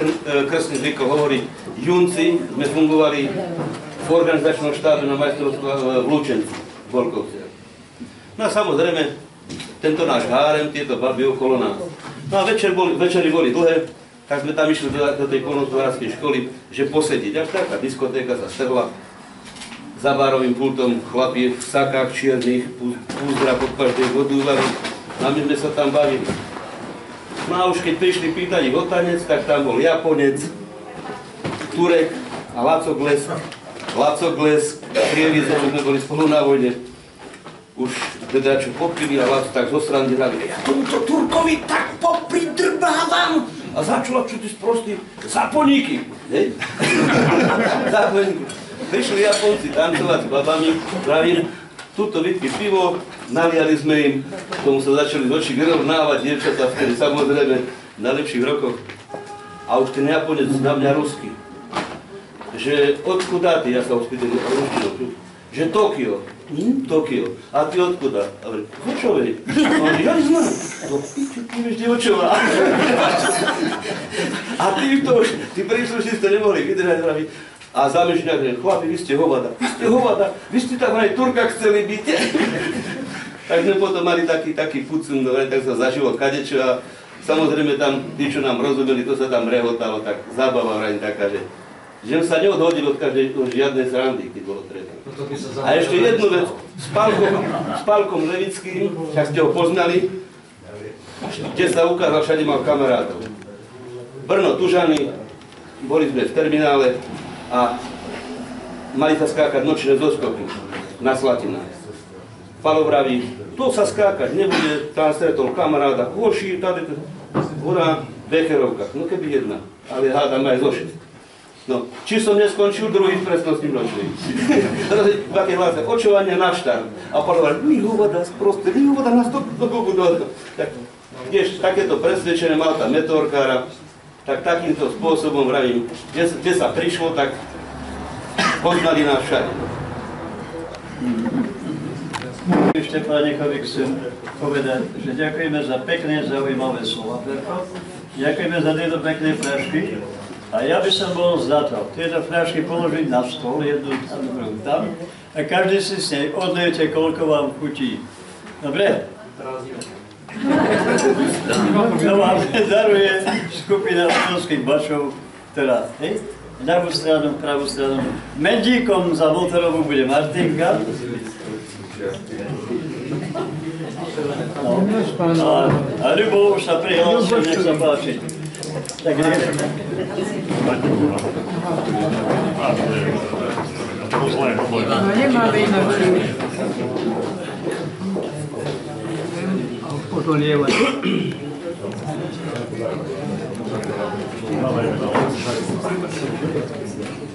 krstný zvykol hovoriť, junci, sme fungovali v organizačnom štábe na majstrovstve v Lučenci, v Bolkovciach. No a samozrejme, tento náš hárem, tieto baby okolo nás. No a večery boli dlhé, tak sme tam išli do tej poľnohospodárskej školy, že posediť. Až taká diskotéka sa strhla. za barovým pultom chlapi v sakách čiernych, púzdra pod každej vodúvaru. A my sme sa tam bavili. No a už keď prišli pýtať ich o tanec, tak tam bol Japonec, Turek a Laco Glesk. Laco Glesk, Krievizov, sme boli spolu na vojne. Už teda čo popili a Laco tak zo srandy hrali. Ja tomuto Turkovi tak popridrbávam! A začula, čo ty sprostý, zaponíky. Zaponíky. Prišli Japonci tancovať s babami, pravím, tuto vypí pivo, naliali sme im, tomu sa začali z očí vyrovnávať dievčatá vtedy, samozrejme, v najlepších rokoch. A už ten Japonec na mňa rusky. Že odkuda ty, ja sa ospýtam, že Tokio. Tokio. A ty odkuda? A hovorí, Hočovej. A on ja neznám. No piči, ty vieš, dievčová. A ty to už, tí príslušníci to nemohli vydržať, praví. A zamešňák hovorí, chlapi, vy ste hovada, vy ste tam aj Turka chceli byť. Tak sme potom mali taký pucun, tak sa zažilo kadečo a samozrejme tam, tí, čo nám rozumeli, to sa tam rehotalo, tak zábava vrajím taká, že sa neodhodil od žiadnej srandy, keď bolo treba. A ešte jednu vec, s Pálkom Levickým, však ste ho poznali, kde sa ukázal, všade mal kamarátov. Brno, Tužany, boli sme v terminále a mali sa skákať nočné zoskoky na Slatinách. Palo vraví, to sa skákať nebude, tam stretol kamaráda, hoši, tady, hurá, v Becherovkách, no keby jedna, ale hádam aj zo 6. No, či som neskončil druhý v presnostním ročnej. Teraz je také hláse, očovanie na štart. A Palo vraví, mi hovada sprosté, mi hovada na 100 do. Tak, tiež takéto presvedčenie mal tá meteorkára, tak takýmto spôsobom vravím, kde sa prišlo, tak poznali nás všade. Štefánikovi chcem povedať, že ďakujeme za pekné, zaujímavé slova. Ďakujeme za tieto pekné fľašky. A ja by som bol za to, tieto fľašky položiť na stôl, jednu a druhú tam, a každý si s nej odliete, koľko vám chutí. Dobre? To vám daruje skupina obrovských bačov, ktorá, ľavú stranu, pravú stranu. Mendíkom za motorovú bude Martinka. A Ľubov už sa prihlásil, nech sa páči. Tak nemáme inačí. Podolievať.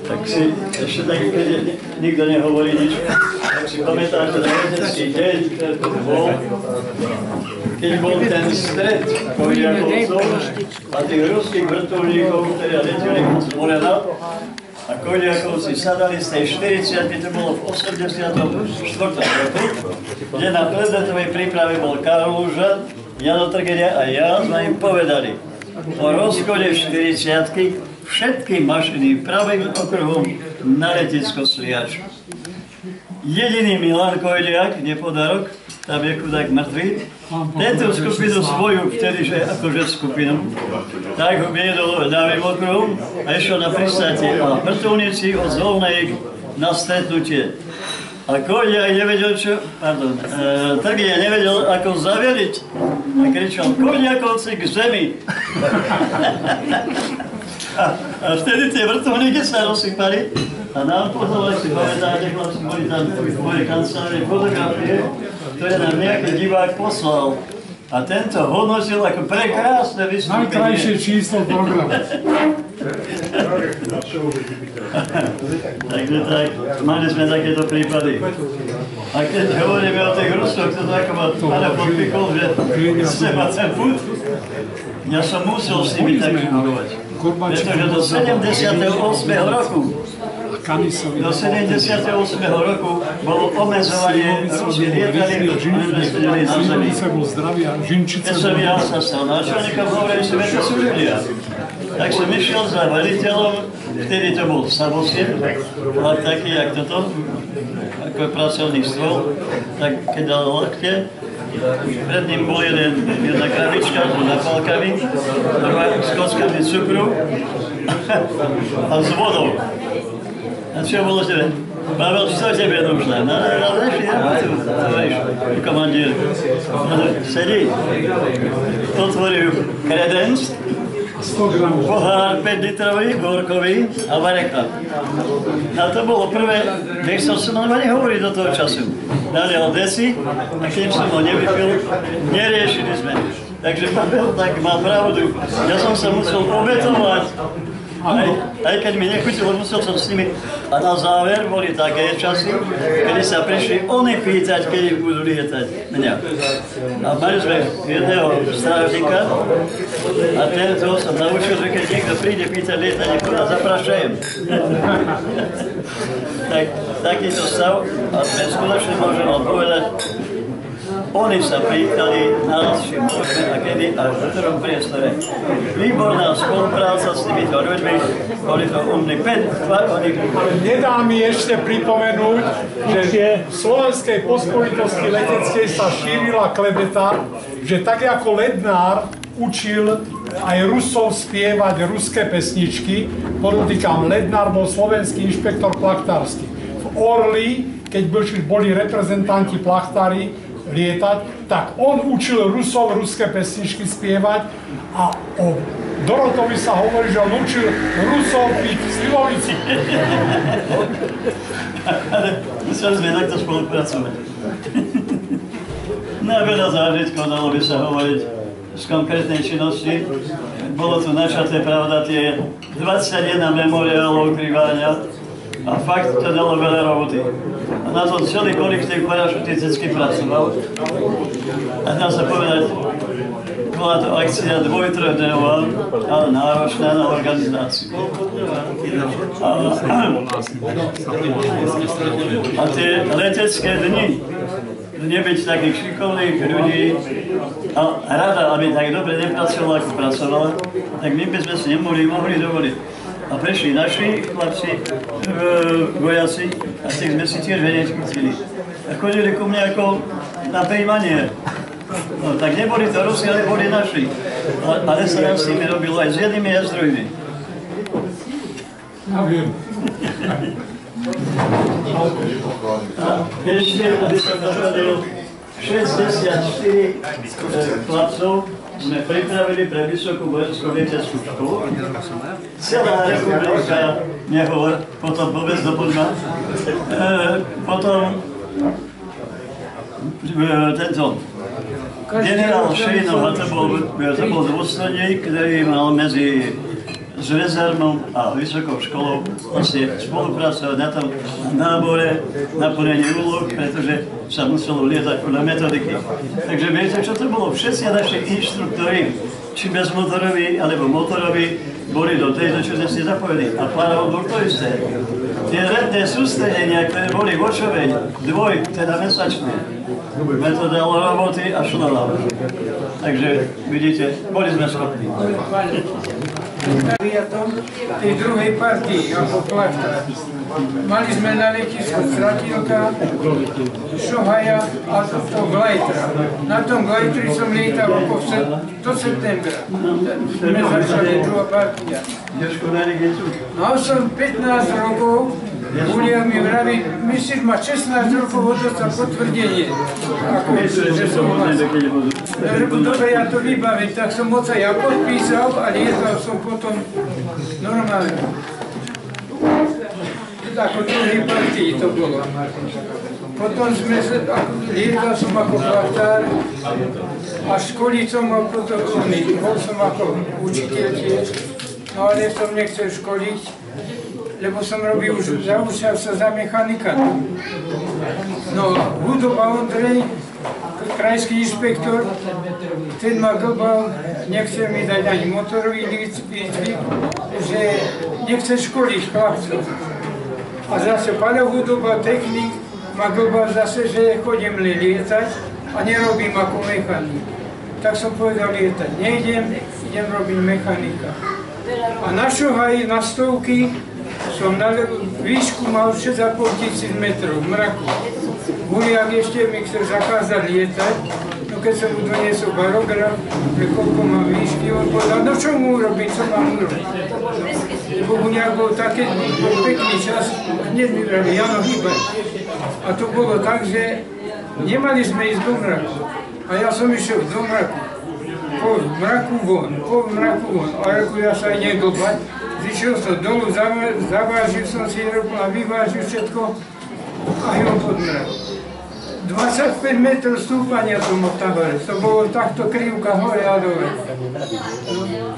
Tak si, ešte tak, keď nikto nehovorí nič, tak si pamätáte na vedecký deň, keď bol ten stret Kodiakovcov a tých ruských vrtuľníkov, ktorí leteli z Morena, a Kodiakovci sadali z tej 40, to bolo v 84. roku, kde na predmetovej príprave bol Karol Užan, Jano Trgedia a ja sme im povedali o rozchode 40-ky všetky mašiny pravým okruhom na letisko Sliač. Jediný Milan Kojdiak, nepodarok, tam je chudák mŕtvý, tento skupinu svoju vtedy, že akože skupinu, tak ho viedol ľavým okruhom a išiel na pristátie a vrtuľníci odzvol na ich na stretnutie. A Kojdiak nevedel Trgedia nevedel ako zaveliť a kričal, Kojdiakovci k zemi. A vtedy tie vrtuľníky sa rozsypali a nám pozvali si pamätáte, chlapci, boli tam moje kancelárie fotografie, ktoré nám nejaký divák poslal. A tento hodnotil ako prekrásne vystúpenie. Najkrajšie číslo programu. Takže tak, mali sme takéto prípady. A keď hovoríme o tých Rusoch, to tak ma pána podpíkol, že chce mať ten put. Ja som musel s nimi tak fungovať. Pretože do 78. roku do 78. roku bolo obmedzovanie ruských lietadiel, ktoré sedeli na zemi. Keď som ja sa stal náčelníkom, hovorili si, že sú ľudia. Tak som išiel za veliteľom, vtedy to bol Sabosin, ale taký, jak toto, ako je pracovný stôl, tak keď dal lakte, pred ním bol jedna krabička s napálkami, s kockami cukru a s vodou. A čo bolo, že Pavel, čo tebe došle? No, nešli robotu, komandír. Sedí, otvoril kredenc, pohár 5 litrový, gorkový a vareka. A to bolo prvé, nechcel som ani hovoriť do toho času. Nalial deci, a keď som ho nevypil, neriešili sme. Takže Pavel tak mal pravdu. Ja som sa musel obetovať. Aj keď mi nechutilo, musel som s nimi. A na záver boli také časy, kedy sa prišli oni pýtať, kedy budú lietať mňa. A mali sme jedného strážnika a toho som naučil, že keď niekto príde pýtať lietanie, ja zaprašujem. Tak, takýto stav a sme skutočne môžem vám povedať, oni sa pýtali nás, či môžeme a kedy až v ktorom priestore. Výborná spolupráca s týmito ľuďmi, boli to umní 5. Nedá mi ešte pripomenúť, že v Slovenskej pospolitosti leteckej sa šírila klebeta, že tak ako Lednár učil aj Rusov spievať ruské pesničky, podotýkam, Lednár bol slovenský inšpektor plachtársky. V Orli, keď boli reprezentanti plachtári lietať, tak on učil Rusov ruské pesničky spievať a o Dorotovi sa hovorí, že on učil Rusov byť v slivovici. Ale museli sme takto spolupracovať. No a veľa zážitkov, dalo by sa hovoriť z konkrétnej činnosti. Bolo tu načaté, pravda, tie 21 memoriálov ukrývania a fakt to dalo veľa roboty. A na tom celý kolektív parašutisticky pracoval. A dá sa povedať, bola to akcia dvojtrojdennová, ale náročná na organizáciu. A tie letecké dni, nebyť takých šikovných ľudí a rada, aby tak dobre nepracovala, ako pracovala, tak my by sme si mohli dovoliť. A prišli naši chlapci, vojaci, a tých sme si tiež vedieť chceli. A chodili ku mne ako na príjmanie. No tak neboli to Rusi, ale boli naši. Ale sa nám s nimi robilo aj s jednými a s druhými. Ja viem. Ešte, aby som dohodil, 64 chlapcov sme pripravili pre Vysokú vojenskú leteckú školu. Celá republika, nehovor, potom povedz do podma. Potom tento generál Šejnov, a to bol dôstojník, ktorý mal medzi Zvezarmom a Vysokou školou vlastne spolupracovať na tom nábore, na plnení úloh, pretože sa muselo lietať podľa metodiky. Takže viete, čo to bolo? Všetci naši inštruktori, či bezmotoroví alebo motoroví, boli do tejto činnosti zapojení. A plánoval bol to isté. Tie letné sústredenia, ktoré boli v Očovej, teda mesačné, to dalo roboty a šlo na. Takže vidíte, boli sme schopní. Tej druhej partii, ako plachta. Mali sme na letisku Stratilka, Šohaja a to Glajtra. Na tom Glajtri som lietal do septembra. Sme začali druhá partia. No som 15 rokov, Julia mi vraví, myslíš, ma 16 rokov dostal potvrdenie. Ako, že som vlastne. Dobre, ja to vybavím, tak som moc ja podpísal a lietal som potom normálne. Ako druhý partii to bolo. Potom sme lietal som ako plachtár a školiť som ako to bol som ako učiteľ tiež. No ale som nechcel školiť, lebo som robil už, zaučal sa za mechanika. No, Hudoba Ondrej, krajský inšpektor, ten ma glbal, nechce mi dať ani motorový výcvik, že nechce školiť chlapcov. A zase Paľo Hudoba, technik, ma glbal zase, že chodím lietať a nerobím ako mechanik. Tak som povedal lietať, nejdem, idem robiť mechanika. A na Šohaji, na stovky, som na výšku mal 6,5 tisíc metrov v mraku. Huliak ešte mi chcel zakázať lietať, no keď som mu doniesol barograf, že koľko mám výšky, on povedal, no čo mu urobiť, co mám urobiť? lebo nejak bol taký pekný čas, hneď mi vrali Jano Hýbaj. A to bolo tak, že nemali sme ísť do mraku. A ja som išiel do mraku. Po mraku von. A reku, ja sa aj nedobať. Zišiel som dolu, zavážil som si reku a vyvážil všetko a jel pod mrak. 25 metrov stúpania som od tabore. To bolo takto krivka hore a dole. No.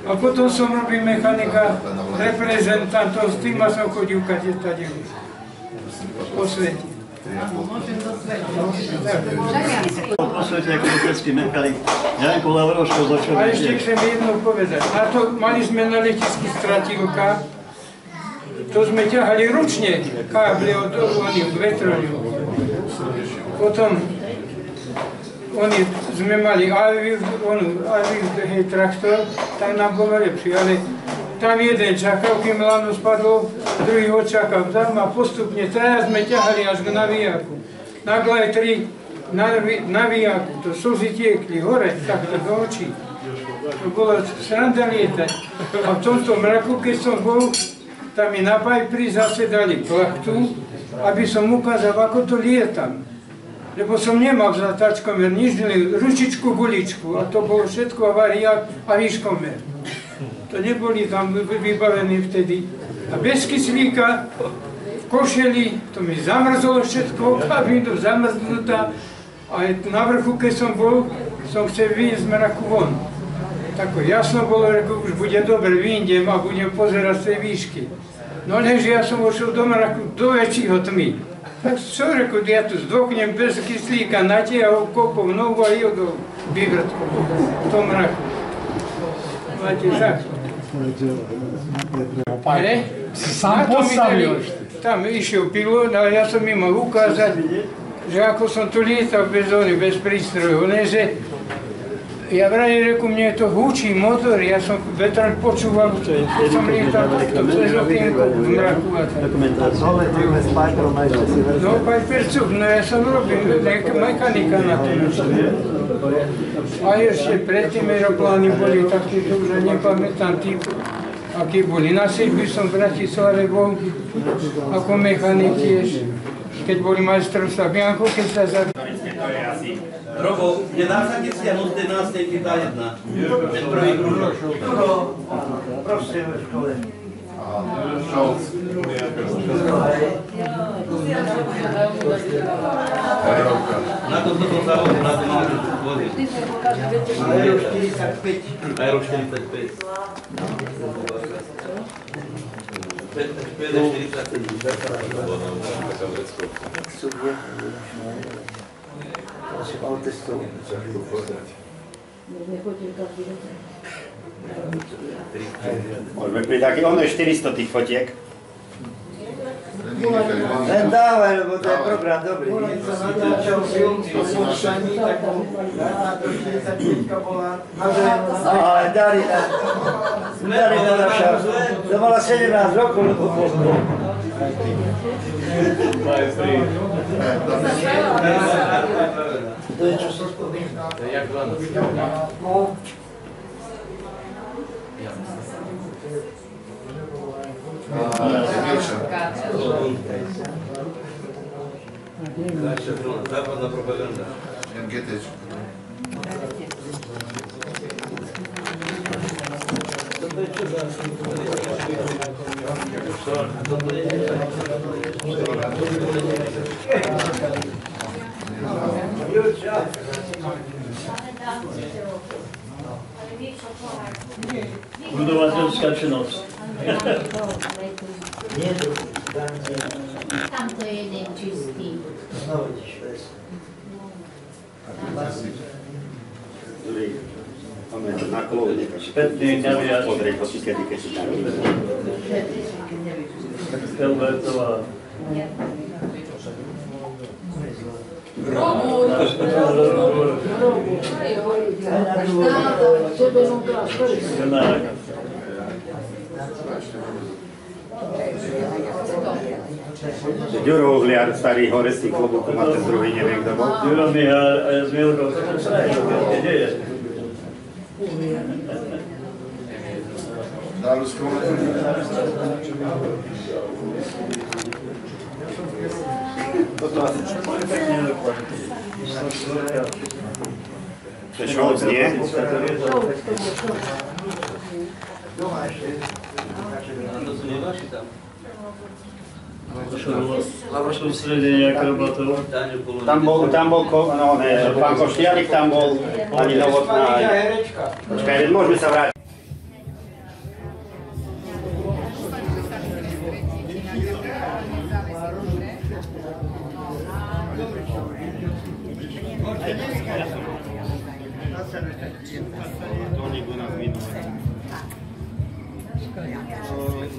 A potom som robil mechanika, reprezentantov, s tým som chodil kade tady po svete. Po svete ako letecký mechanik Janko Lavroško začal. A ešte chcem jedno povedať. Na to mali sme na letisku stratilka, to sme ťahali ručne káble od oných vetroniu. Potom sme mali Alviv, traktor, tak nám bolo lepšie, ale tam jeden čakal, kým lano spadlo, druhý ho čakal tam a postupne traja sme ťahali až k navijáku. Nagle aj tri navijáku, to slzy tiekli hore, takto do očí. To bolo sranda lietať. A v tomto mraku, keď som bol, tam mi na pajpri zase dali plachtu, aby som ukázal, ako to lietam. Lebo som nemal za tačkomer nič, ručičku, guličku a to bolo všetko avariák a výškomer. To neboli tam vybavení vtedy. A bez kyslíka, v košeli, to mi zamrzlo všetko, kabínu zamrznutá a na vrchu, keď som bol, som chcel vyjsť z mraku von. Tako jasno bolo, že už bude dobre, vyjdem a budem pozerať z tej výšky. No lenže ja som vošiel do mraku do väčšího tmy. Tak čo reku, ja tu zdoknem bez kyslíka, natiahol kopou nohu a jodol vyvrtku v tom mraku. Máte tak. Si sám postavil. Tam išiel pilot a ja som im mal ukázať, že ako som tu lietal bez prístrojov, lenže ja vraj reku, mne to húči motor, ja som vetrák počúval, keď som lietal takto cez okienko v mraku a tak. No, Pipercuk, no ja som robil mechanika na tom. A ešte predtým aeroplány boli také, to už nepamätám typ, aký boli. Na sežbi som v Bratislave bol ako mechanik tiež, keď boli majstrovstvá Bianco, keď sa Robo, nedá sa keď stiahnuť tej nástejky tá jedna? Ten prvý kružok. Prosím, v škole. Na to som zavodil, na to mám vozil. Aero 45. Aero 45. PD 47. Môžeme pri taký, ono je 400 tých fotiek. Len dávaj, lebo to je program dobrý. Som natáčal film o Mošaní, tak to 45 bola. No ale Darina naša, to mala 17 rokov, lebo bol. To je čo som spomínal. To je jak 12. Západná propaganda. Budovateľská činnosť. Tam to je jeden čistý. Na kolo Spätný naviač. pozrieť hoci kedy, keď si tam Elbertová. Ďuro Uhliar, starý horecký klobúk, má ten druhý, neviem kto bol. Ďuro Mihár s Milkou, to sa kde je? Toto asi to je Šolc, nie? Na vašom strede nejaká robota? Tam bol pán Koštiarik, tam bol pani Novotná. Počkaj, môžeme sa vrátiť.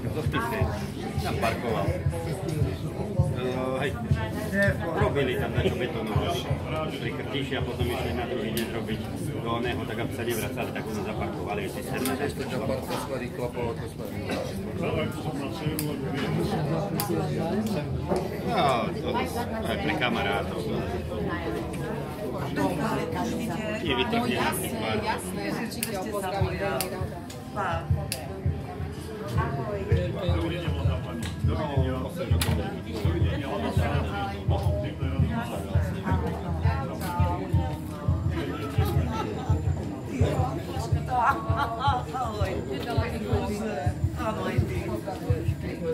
Do Spišnej, tam parkoval. Hej, robili tam na čo betónovo, pri Krtiši a potom išli na druhý deň robiť do oného, tak aby sa nevracali, tak ono zaparkovali si sem na ten šla. No, to aj pre kamarátov. Nevytrhne na tých pár.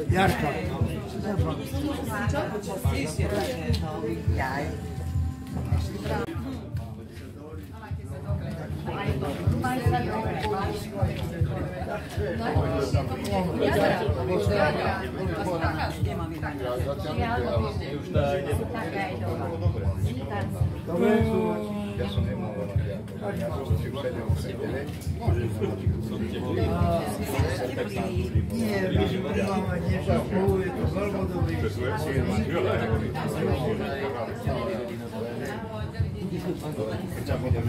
Jarko. Ja som nemohol, ja som si usadil v sebe, ne? Nie, máme niečo spolu, je to veľmi dobrý. Keď sa potom